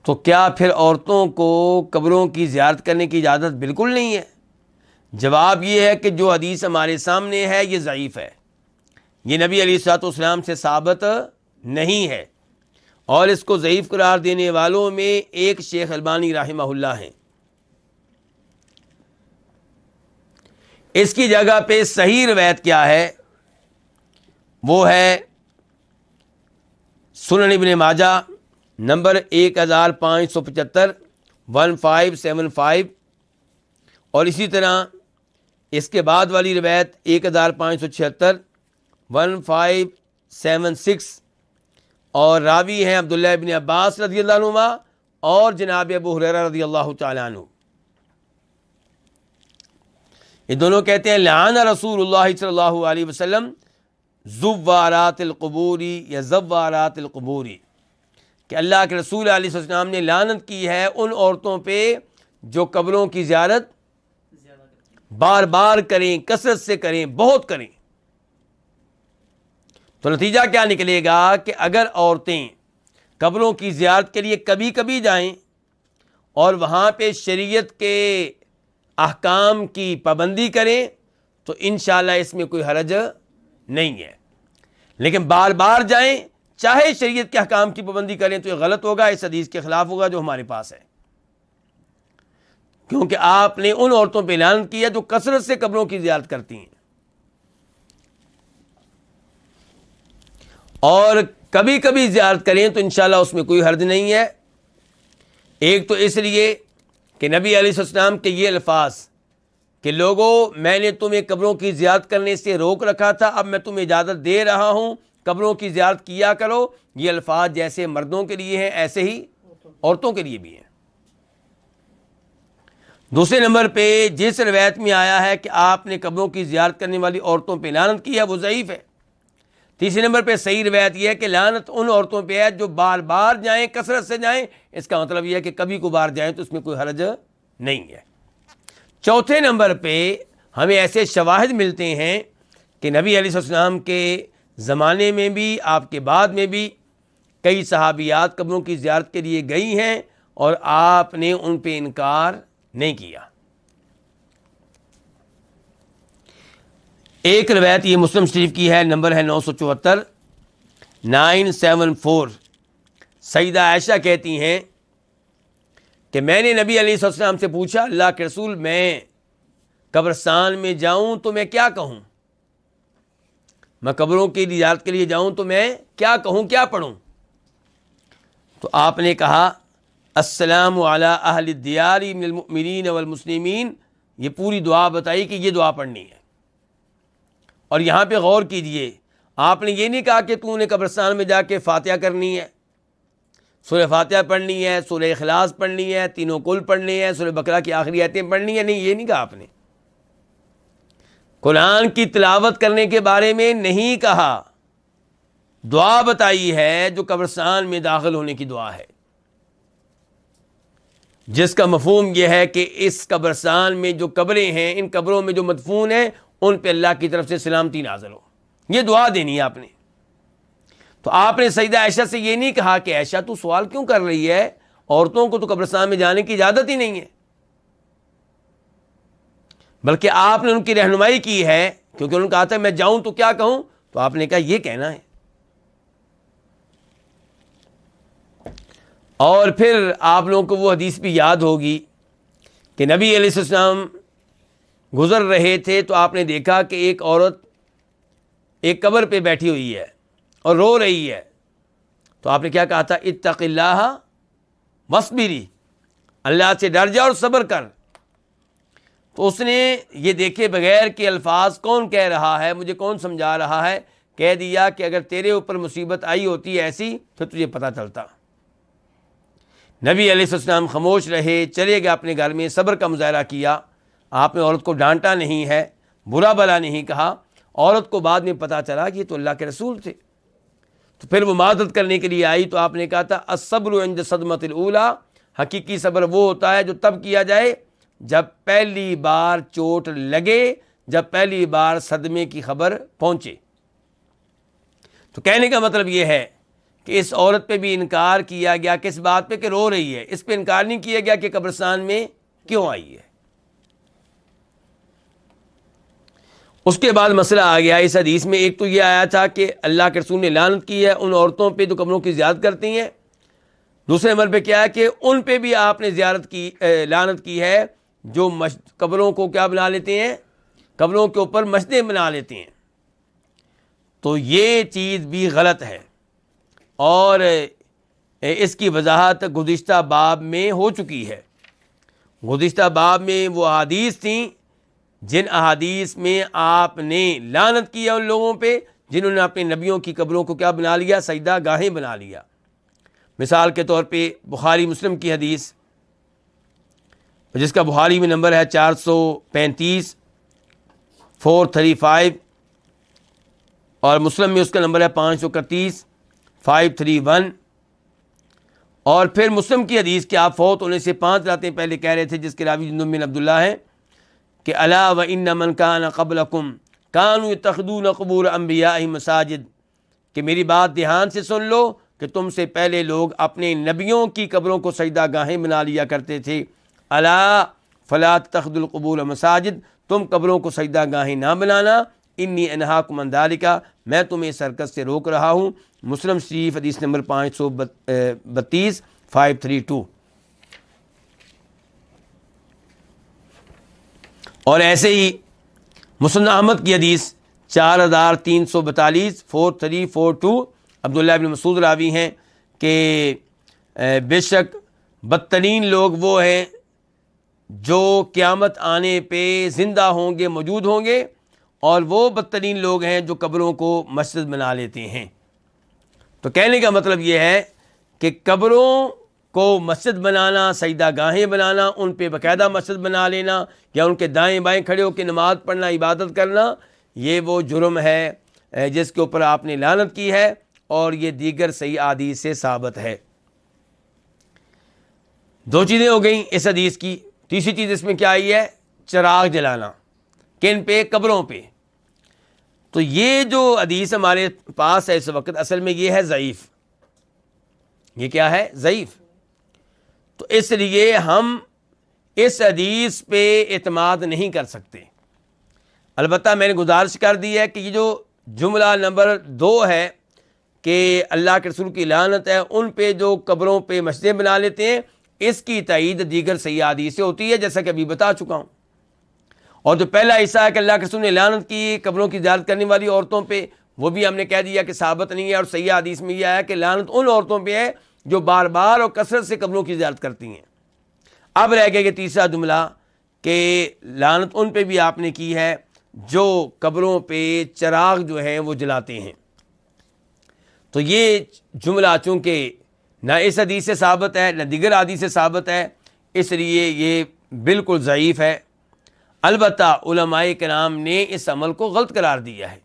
تو کیا پھر عورتوں کو قبروں کی زیارت کرنے کی اجازت بالکل نہیں ہے؟ جواب یہ ہے کہ جو حدیث ہمارے سامنے ہے یہ ضعیف ہے، یہ نبی علیہ الصلوۃ والسلام سے ثابت نہیں ہے، اور اس کو ضعیف قرار دینے والوں میں ایک شیخ البانی رحمہ اللہ ہیں. اس کی جگہ پہ صحیح روایت کیا ہے؟ وہ ہے سنن ابن ماجہ نمبر 1575 1575، اور اسی طرح اس کے بعد والی روایت 1576 1576، اور راوی ہیں عبداللہ ابن عباس رضی اللہ عنہما اور جناب ابو ہریرہ رضی اللہ تعالی عنہ۔ یہ دونوں کہتے ہیں لعن رسول اللہ صلی اللہ علیہ وسلم زوارات القبور یا زوارات القبور، کہ اللہ کے رسول علیہ السلام نے لعنت کی ہے ان عورتوں پہ جو قبروں کی زیارت بار بار کریں، کثرت سے کریں، بہت کریں۔ تو نتیجہ کیا نکلے گا کہ اگر عورتیں قبروں کی زیارت کے لیے کبھی کبھی جائیں اور وہاں پہ شریعت کے احکام کی پابندی کریں تو انشاءاللہ اس میں کوئی حرج نہیں ہے، لیکن بار بار جائیں چاہے شریعت کے احکام کی پابندی کریں تو یہ غلط ہوگا، اس حدیث کے خلاف ہوگا جو ہمارے پاس ہے، کیونکہ آپ نے ان عورتوں پہ اعلان کیا جو کثرت سے قبروں کی زیارت کرتی ہیں، اور کبھی کبھی زیارت کریں تو انشاءاللہ اس میں کوئی حرج نہیں ہے۔ ایک تو اس لیے کہ نبی علیہ السلام کے یہ الفاظ کہ لوگوں میں نے تمہیں قبروں کی زیارت کرنے سے روک رکھا تھا، اب میں تمہیں اجازت دے رہا ہوں قبروں کی زیارت کیا کرو، یہ الفاظ جیسے مردوں کے لیے ہیں ایسے ہی عورتوں کے لیے بھی ہیں۔ دوسرے نمبر پہ جس روایت میں آیا ہے کہ آپ نے قبروں کی زیارت کرنے والی عورتوں پہ لعنت کی ہے وہ ضعیف ہے۔ تیسرے نمبر پہ صحیح روایت یہ ہے کہ لعنت ان عورتوں پہ ہے جو بار بار جائیں، کثرت سے جائیں، اس کا مطلب یہ ہے کہ کبھی کبھار جائیں تو اس میں کوئی حرج نہیں ہے۔ چوتھے نمبر پہ ہمیں ایسے شواہد ملتے ہیں کہ نبی علیہ السلام کے زمانے میں بھی آپ کے بعد میں بھی کئی صحابیات قبروں کی زیارت کے لیے گئی ہیں اور آپ نے ان پہ انکار نہیں کیا۔ ایک روایت یہ مسلم شریف کی ہے، نمبر ہے 974 974۔ سیدہ عائشہ کہتی ہیں کہ میں نے نبی علیہ السلام سے پوچھا اللہ کے رسول میں قبرستان میں جاؤں تو میں کیا کہوں، میں قبروں کی زیارت کے لیے جاؤں تو میں کیا کہوں، کیا پڑھوں؟ تو آپ نے کہا السلام علی اہل الدیار من المؤمنین والمسلمین، یہ پوری دعا بتائی کہ یہ دعا پڑھنی ہے۔ اور یہاں پہ غور کیجئے، آپ نے یہ نہیں کہا کہ تو نے قبرستان میں جا کے فاتحہ کرنی ہے، سورہ فاتحہ پڑھنی ہے، سورہ اخلاص پڑھنی ہے، تینوں کل پڑھنے ہیں، سورہ بقرہ کی آخری آیتیں پڑھنی ہے، نہیں، یہ نہیں کہا آپ نے۔ قرآن کی تلاوت کرنے کے بارے میں نہیں کہا، دعا بتائی ہے جو قبرستان میں داخل ہونے کی دعا ہے، جس کا مفہوم یہ ہے کہ اس قبرستان میں جو قبریں ہیں، ان قبروں میں جو مدفون ہیں، ان پہ اللہ کی طرف سے سلامتی نازل ہو، یہ دعا دینی ہے آپ نے۔ تو آپ نے سیدہ عائشہ سے یہ نہیں کہا کہ عائشہ تو سوال کیوں کر رہی ہے، عورتوں کو تو قبرستان میں جانے کی اجازت ہی نہیں ہے، بلکہ آپ نے ان کی رہنمائی کی ہے، کیونکہ انہوں نے کہا تھا میں جاؤں تو کیا کہوں، تو آپ نے کہا یہ کہنا ہے۔ اور پھر آپ لوگوں کو وہ حدیث بھی یاد ہوگی کہ نبی علیہ السلام گزر رہے تھے تو آپ نے دیکھا کہ ایک عورت ایک قبر پہ بیٹھی ہوئی ہے اور رو رہی ہے، تو آپ نے کیا کہا تھا اتق اللہ واصبری، اللہ سے ڈر جا اور صبر کر۔ تو اس نے یہ دیکھے بغیر کہ الفاظ کون کہہ رہا ہے، مجھے کون سمجھا رہا ہے، کہہ دیا کہ اگر تیرے اوپر مصیبت آئی ہوتی ایسی پھر تجھے پتہ چلتا۔ نبی علیہ السلام خاموش رہے، چلے گئے اپنے گھر میں، صبر کا مظاہرہ کیا، آپ نے عورت کو ڈانٹا نہیں ہے، برا بلا نہیں کہا۔ عورت کو بعد میں پتہ چلا کہ یہ تو اللہ کے رسول تھے، تو پھر وہ معذرت کرنے کے لیے آئی، تو آپ نے کہا تھا الصبر عند صدمۃ الاولیٰ، حقیقی صبر وہ ہوتا ہے جو تب کیا جائے جب پہلی بار چوٹ لگے، جب پہلی بار صدمے کی خبر پہنچے۔ تو کہنے کا مطلب یہ ہے کہ اس عورت پہ بھی انکار کیا گیا، کس بات پہ کہ رو رہی ہے، اس پہ انکار نہیں کیا گیا کہ قبرستان میں کیوں آئی ہے۔ اس کے بعد مسئلہ آ گیا اس حدیث میں، ایک تو یہ آیا تھا کہ اللہ کے رسول نے لعنت کی ہے ان عورتوں پہ جو قبروں کی زیارت کرتی ہیں، دوسرے نمبر پہ کیا ہے کہ ان پہ بھی آپ نے لعنت کی ہے جو قبروں کو کیا بنا لیتے ہیں، قبروں کے اوپر مسجدیں بنا لیتے ہیں، تو یہ چیز بھی غلط ہے۔ اور اس کی وضاحت گزشتہ باب میں ہو چکی ہے۔ گزشتہ باب میں وہ احادیث تھیں جن احادیث میں آپ نے لعنت کیا ان لوگوں پہ جنہوں نے اپنے نبیوں کی قبروں کو کیا بنا لیا؟ سجدہ گاہیں بنا لیا۔ مثال کے طور پہ بخاری مسلم کی حدیث جس کا بخاری میں نمبر ہے 435 435 اور مسلم میں اس کا نمبر ہے 531 531۔ اور پھر مسلم کی حدیث کہ آپ فوت ہونے سے 5 راتیں پہلے کہہ رہے تھے، جس کے راوی جندب بن عبداللہ ہیں کہ الا و ان من کان قبلکم کانوا یتخذون قبور انبیاء مساجد، کہ میری بات دھیان سے سن لو کہ تم سے پہلے لوگ اپنے نبیوں کی قبروں کو سجدہ گاہیں بنا لیا کرتے تھے۔ الا فلا تتخذوا القبور مساجد، تم قبروں کو سجدہ گاہیں نہ بنانا۔ انی انہاکم عن ذالک، میں تمہیں اس حرکت سے روک رہا ہوں۔ مسلم شریف حدیث نمبر 532 532۔ اور ایسے ہی مسند احمد کی حدیث 4342 4342، عبداللہ بن مسعود راوی ہیں کہ بے شک بدترین لوگ وہ ہیں جو قیامت آنے پہ زندہ ہوں گے، موجود ہوں گے، اور وہ بدترین لوگ ہیں جو قبروں کو مسجد بنا لیتے ہیں۔ تو کہنے کا مطلب یہ ہے کہ قبروں کو مسجد بنانا، سجدہ گاہیں بنانا، ان پہ باقاعدہ مسجد بنا لینا یا ان کے دائیں بائیں کھڑے ہو کے نماز پڑھنا، عبادت کرنا، یہ وہ جرم ہے جس کے اوپر آپ نے لعنت کی ہے، اور یہ دیگر صحیح احادیث سے ثابت ہے۔ 2 چیزیں ہو گئیں اس حدیث کی۔ تیسری چیز اس میں کیا آئی ہے؟ چراغ جلانا۔ کن پہ؟ قبروں پہ۔ تو یہ جو حدیث ہمارے پاس ہے اس وقت، اصل میں یہ ہے ضعیف۔ یہ کیا ہے؟ ضعیف۔ تو اس لیے ہم اس حدیث پہ اعتماد نہیں کر سکتے۔ البتہ میں نے گزارش کر دی ہے کہ یہ جو جملہ نمبر 2 ہے کہ اللہ کے رسول کی لعنت ہے ان پہ جو قبروں پہ مسجدیں بنا لیتے ہیں، اس کی تائید دیگر صحیح حدیث سے ہوتی ہے، جیسا کہ ابھی بتا چکا ہوں۔ اور جو پہلا حصہ ہے کہ اللہ کے رسول نے لعنت کی قبروں کی زیارت کرنے والی عورتوں پہ، وہ بھی ہم نے کہہ دیا کہ ثابت نہیں ہے، اور صحیح حدیث میں یہ آیا کہ لعنت ان عورتوں پہ ہے جو بار بار اور کثرت سے قبروں کی زیارت کرتی ہیں۔ اب رہ گیا یہ تیسرا جملہ کہ لعنت ان پہ بھی آپ نے کی ہے جو قبروں پہ چراغ جو ہیں وہ جلاتے ہیں۔ تو یہ جملہ چونکہ نہ اس حدیث سے ثابت ہے نہ دیگر حدیث سے ثابت ہے، اس لیے یہ بالکل ضعیف ہے۔ البتہ علماء کرام نے اس عمل کو غلط قرار دیا ہے،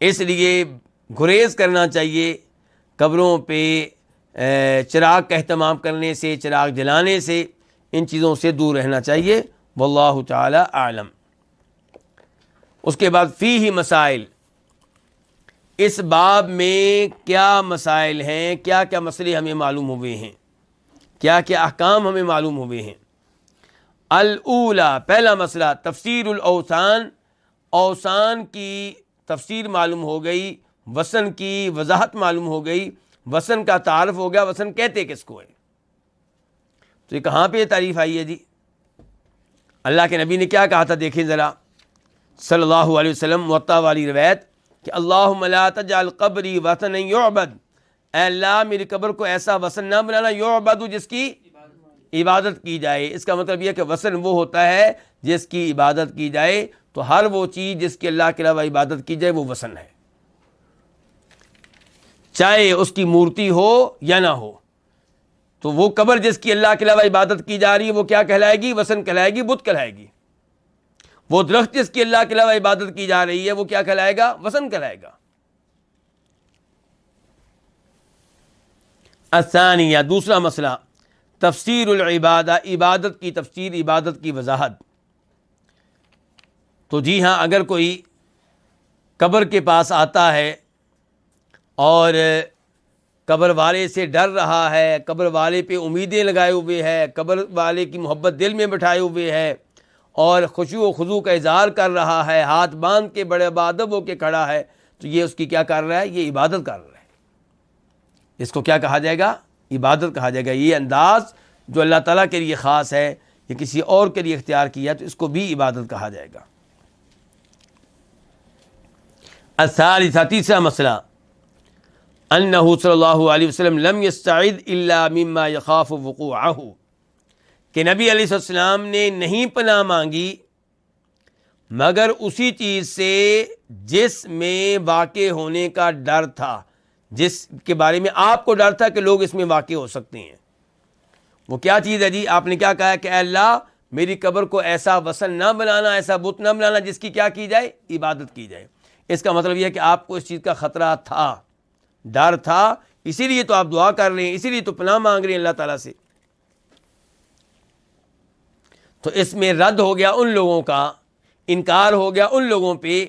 اس لیے گریز کرنا چاہیے، قبروں پہ چراغ کا اہتمام کرنے سے، چراغ جلانے سے، ان چیزوں سے دور رہنا چاہیے۔ واللہ تعالی اعلم۔ اس کے بعد فیہ مسائل، اس باب میں کیا مسائل ہیں، کیا کیا مسئلے ہمیں معلوم ہوئے ہیں، کیا کیا احکام ہمیں معلوم ہوئے ہیں۔ الاولی، پہلا مسئلہ تفسیر الاوثان، اوثان کی تفسیر معلوم ہو گئی، وثن کی وضاحت معلوم ہو گئی، وثن کا تعارف ہو گیا، وثن کہتے کس کو ہے۔ تو یہ کہاں پہ یہ تعریف آئی ہے جی؟ اللہ کے نبی نے کیا کہا تھا دیکھیں ذرا، صلی اللہ علیہ وسلم، موطا والی روایت کہ اللہم لا تجعل قبری وثنا یعبد، اے اللہ میری قبر کو ایسا وثن نہ بنانا یعبد جس کی عبادت کی جائے۔ اس کا مطلب یہ کہ وثن وہ ہوتا ہے جس کی عبادت کی جائے، تو ہر وہ چیز جس کی اللہ کے علاوہ عبادت کی جائے وہ وثن ہے، چاہے اس کی مورتی ہو یا نہ ہو۔ تو وہ قبر جس کی اللہ کے علاوہ عبادت کی جا رہی ہے وہ کیا کہلائے گی؟ وثن کہلائے گی، بت کہلائے گی۔ وہ درخت جس کی اللہ کے علاوہ عبادت کی جا رہی ہے وہ کیا کہلائے گا؟ وثن کہلائے گا۔ الثانیہ، دوسرا مسئلہ تفسیر العبادہ، عبادت کی تفسیر، عبادت کی وضاحت۔ تو جی ہاں، اگر کوئی قبر کے پاس آتا ہے اور قبر والے سے ڈر رہا ہے، قبر والے پہ امیدیں لگائے ہوئے ہے، قبر والے کی محبت دل میں بٹھائے ہوئے ہے، اور خشوع و خضوع کا اظہار کر رہا ہے، ہاتھ باندھ کے بڑے بادب ہو کے کھڑا ہے، تو یہ اس کی کیا کر رہا ہے؟ یہ عبادت کر رہا ہے۔ اس کو کیا کہا جائے گا؟ عبادت کہا جائے گا۔ یہ انداز جو اللہ تعالیٰ کے لیے خاص ہے یا کسی اور کے لیے اختیار کیا تو اس کو بھی عبادت کہا جائے گا۔ الثالثہ، تیسرا مسئلہ انہ صلی اللہ علیہ وسلم لم یستعذ الا مما یخاف وقوعہ، کہ نبی علیہ السلام نے نہیں پناہ مانگی مگر اسی چیز سے جس میں واقع ہونے کا ڈر تھا، جس کے بارے میں آپ کو ڈر تھا کہ لوگ اس میں واقع ہو سکتے ہیں۔ وہ کیا چیز ہے جی؟ آپ نے کیا کہا کہ اے اللہ میری قبر کو ایسا وثن نہ بنانا، ایسا بت نہ بنانا جس کی کیا کی جائے؟ عبادت کی جائے۔ اس کا مطلب یہ ہے کہ آپ کو اس چیز کا خطرہ تھا، ڈر تھا، اسی لیے تو آپ دعا کر رہے ہیں، اسی لیے تو پناہ مانگ رہے ہیں اللہ تعالیٰ سے۔ تو اس میں رد ہو گیا ان لوگوں کا، انکار ہو گیا ان لوگوں پہ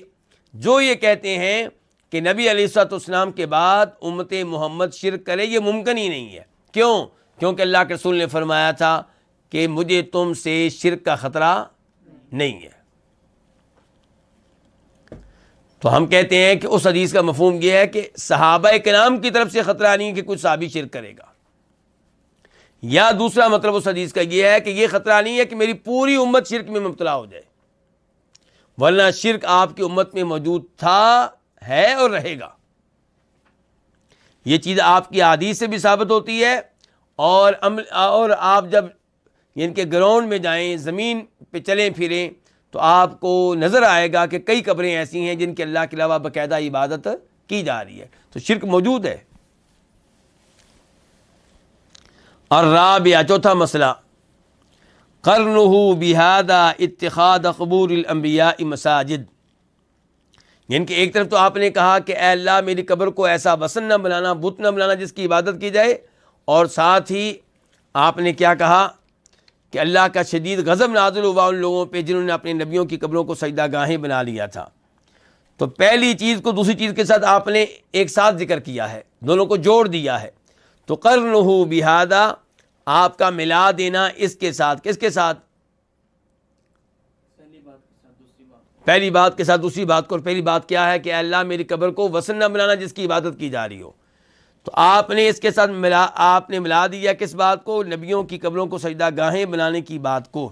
جو یہ کہتے ہیں کہ نبی علیہ الصلوۃ والسلام کے بعد امت محمد شرک کرے، یہ ممکن ہی نہیں ہے۔ کیوں؟ کیونکہ اللہ کے رسول نے فرمایا تھا کہ مجھے تم سے شرک کا خطرہ نہیں ہے۔ تو ہم کہتے ہیں کہ اس حدیث کا مفہوم یہ ہے کہ صحابہ کرام کی طرف سے خطرہ نہیں کہ کچھ صحابی شرک کرے گا، یا دوسرا مطلب اس حدیث کا یہ ہے کہ یہ خطرہ نہیں ہے کہ میری پوری امت شرک میں مبتلا ہو جائے، ورنہ شرک آپ کی امت میں موجود تھا، ہے اور رہے گا۔ یہ چیز آپ کی احادیث سے بھی ثابت ہوتی ہے، اور آپ جب ان کے گراؤنڈ میں جائیں، زمین پہ چلیں پھریں، تو آپ کو نظر آئے گا کہ کئی قبریں ایسی ہیں جن کے اللہ کے علاوہ باقاعدہ عبادت کی جا رہی ہے، تو شرک موجود ہے۔ الرابع، چوتھا مسئلہ، قرنہ بہذا اتخاذ قبور الانبیاء مساجد، یعنی کہ ایک طرف تو آپ نے کہا کہ اے اللہ میری قبر کو ایسا وثن نہ بنانا، بت نہ بنانا جس کی عبادت کی جائے، اور ساتھ ہی آپ نے کیا کہا کہ اللہ کا شدید غضب نازل ہوا ان لوگوں پہ جنہوں نے اپنے نبیوں کی قبروں کو سجدہ گاہیں بنا لیا تھا۔ تو پہلی چیز کو دوسری چیز کے ساتھ آپ نے ایک ساتھ ذکر کیا ہے، دونوں کو جوڑ دیا ہے۔ تو قرنہ بہذا، آپ کا ملا دینا اس کے ساتھ، کس کے ساتھ؟ پہلی بات کے ساتھ دوسری بات کو۔ اور پہلی بات کیا ہے کہ اے اللہ میری قبر کو وثن نہ بنانا جس کی عبادت کی جا رہی ہو۔ تو آپ نے اس کے ساتھ ملا دیا کس بات کو؟ نبیوں کی قبروں کو سجدہ گاہیں بنانے کی بات کو۔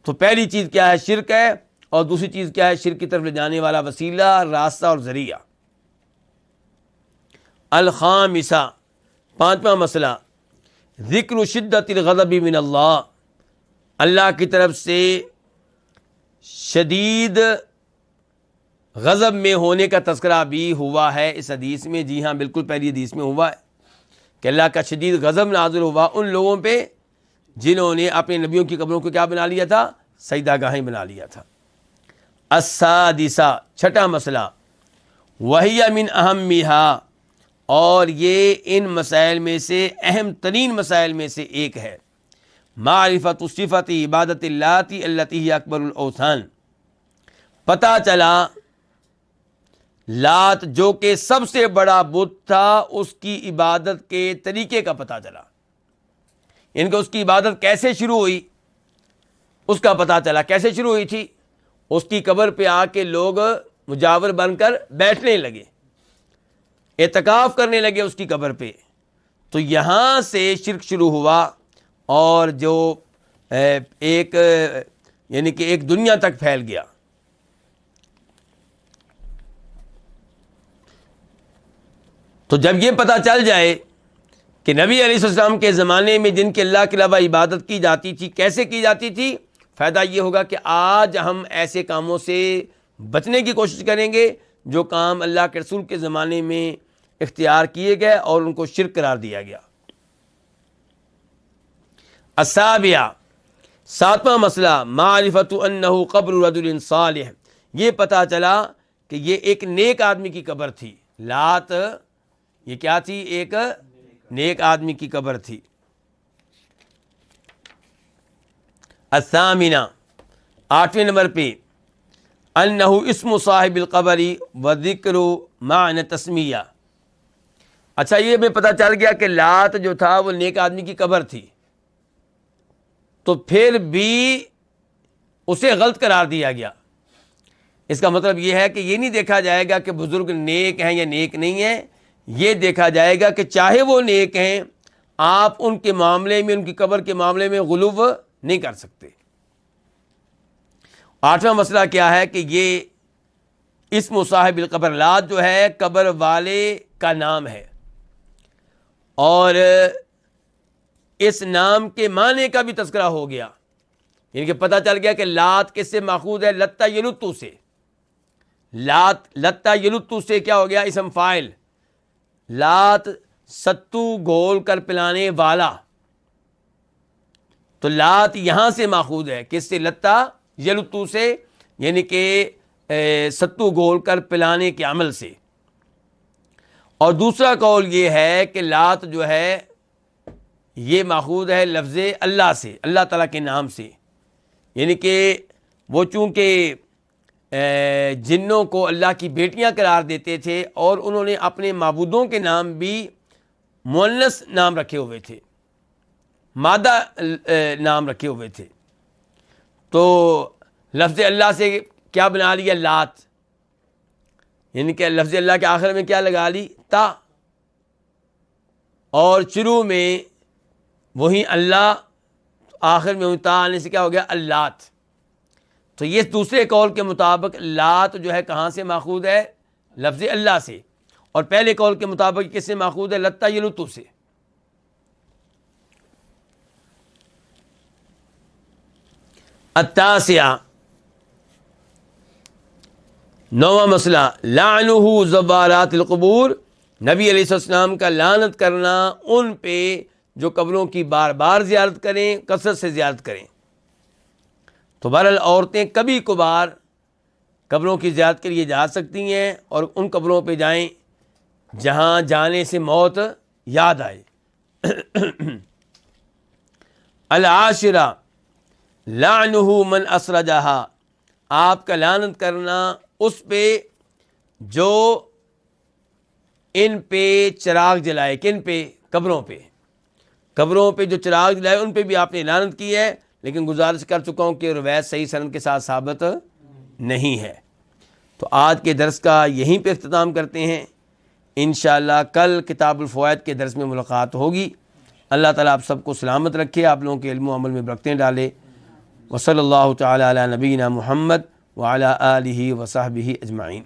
تو پہلی چیز کیا ہے؟ شرک ہے، اور دوسری چیز کیا ہے؟ شرک کی طرف لے جانے والا وسیلہ، راستہ اور ذریعہ۔ الخامسہ، پانچواں مسئلہ، ذکر شدت الغضب من اللہ، اللہ کی طرف سے شدید غضب میں ہونے کا تذکرہ بھی ہوا ہے اس حدیث میں۔ جی ہاں، بالکل پہلی حدیث میں ہوا ہے کہ اللہ کا شدید غضب نازل ہوا ان لوگوں پہ جنہوں نے اپنے نبیوں کی قبروں کو کیا بنا لیا تھا؟ سجدہ گاہیں بنا لیا تھا۔ السادسہ، چھٹا مسئلہ، وہی من اہمہا، اور یہ ان مسائل میں سے اہم ترین مسائل میں سے ایک ہے، معرفت صفت عبادت اللہ التی ہی اکبر الاوثان، پتہ چلا لات جو کہ سب سے بڑا بت تھا اس کی عبادت کے طریقے کا پتہ چلا، ان کو اس کی عبادت کیسے شروع ہوئی اس کا پتہ چلا۔ کیسے شروع ہوئی تھی؟ اس کی قبر پہ آ کے لوگ مجاور بن کر بیٹھنے لگے، اعتکاف کرنے لگے اس کی قبر پہ، تو یہاں سے شرک شروع ہوا، اور جو یعنی کہ ایک دنیا تک پھیل گیا۔ تو جب یہ پتہ چل جائے کہ نبی علیہ السلام کے زمانے میں جن کے اللہ کے علاوہ عبادت کی جاتی تھی کیسے کی جاتی تھی، فائدہ یہ ہوگا کہ آج ہم ایسے کاموں سے بچنے کی کوشش کریں گے جو کام اللہ کے رسول کے زمانے میں اختیار کیے گئے اور ان کو شرک قرار دیا گیا۔ السابعہ، ساتواں مسئلہ، معرفت انہ قبر رجل صالح، یہ پتہ چلا کہ یہ ایک نیک آدمی کی قبر تھی۔ لات یہ کیا تھی؟ ایک نیک آدمی کی قبر تھی۔ الثامنہ، آٹھویں نمبر پہ، انہ اسم صاحب القبر و ذکر معنی تسمیہ۔ اچھا، یہ ہمیں پتہ چل گیا کہ لات جو تھا وہ نیک آدمی کی قبر تھی، تو پھر بھی اسے غلط قرار دیا گیا۔ اس کا مطلب یہ ہے کہ یہ نہیں دیکھا جائے گا کہ بزرگ نیک ہیں یا نیک نہیں ہیں، یہ دیکھا جائے گا کہ چاہے وہ نیک ہیں، آپ ان کے معاملے میں، ان کی قبر کے معاملے میں غلو نہیں کر سکتے۔ آٹھواں مسئلہ کیا ہے کہ یہ اسم صاحب القبر، لات جو ہے قبر والے کا نام ہے، اور اس نام کے معنی کا بھی تذکرہ ہو گیا، یعنی کہ پتہ چل گیا کہ لات کس سے ماخوذ ہے؟ لتا یلتو سے. لات لتا یلتو سے کیا ہو گیا؟ اسم فاعل. لات ستو گول کر پلانے والا، تو لات یہاں سے ماخوذ ہے، کس سے؟ لتا یلتو سے، یعنی کہ ستو گول کر پلانے کے عمل سے. اور دوسرا قول یہ ہے کہ لات جو ہے یہ ماخوذ ہے لفظ اللہ سے، اللہ تعالیٰ کے نام سے، یعنی کہ وہ چونکہ جنوں کو اللہ کی بیٹیاں قرار دیتے تھے اور انہوں نے اپنے معبودوں کے نام بھی مؤنث نام رکھے ہوئے تھے، مادہ نام رکھے ہوئے تھے، تو لفظ اللہ سے کیا بنا لیا؟ لات، یعنی کہ لفظ اللہ کے آخر میں کیا لگا لی؟ تا، اور شروع میں وہی اللہ، آخر میں تا آنے سے کیا ہو گیا؟ اللات. تو یہ دوسرے قول کے مطابق لات جو ہے کہاں سے ماخوذ ہے؟ لفظ اللہ سے، اور پہلے قول کے مطابق کس سے ماخوذ ہے؟ لتا یلتو سے. التاسعہ، نواں مسئلہ، لعنہ زوارات القبور، نبی علیہ السلام کا لعنت کرنا ان پہ جو قبروں کی بار بار زیارت کریں، کثرت سے زیارت کریں. تو بہرحال عورتیں کبھی کبھار قبروں کی زیارت کے لیے جا سکتی ہیں، اور ان قبروں پہ جائیں جہاں جانے سے موت یاد آئے. العاشرہ، لعنہ من اسرجہا، آپ کا لعنت کرنا اس پہ جو ان پہ چراغ جلائے. کن پہ؟ قبروں پہ. قبروں پہ جو چراغ جلائے ان پہ بھی آپ نے لعنت کی ہے، لیکن گزارش کر چکا ہوں کہ روایت صحیح سند کے ساتھ ثابت نہیں ہے. تو آج کے درس کا یہیں پہ اختتام کرتے ہیں، انشاءاللہ کل کتاب الفوائد کے درس میں ملاقات ہوگی. اللہ تعالیٰ آپ سب کو سلامت رکھے، آپ لوگوں کے علم و عمل میں برکتیں ڈالے. وصلی اللہ تعالی علی نبینا محمد وعلی آلہ وصحبہ اجمعین.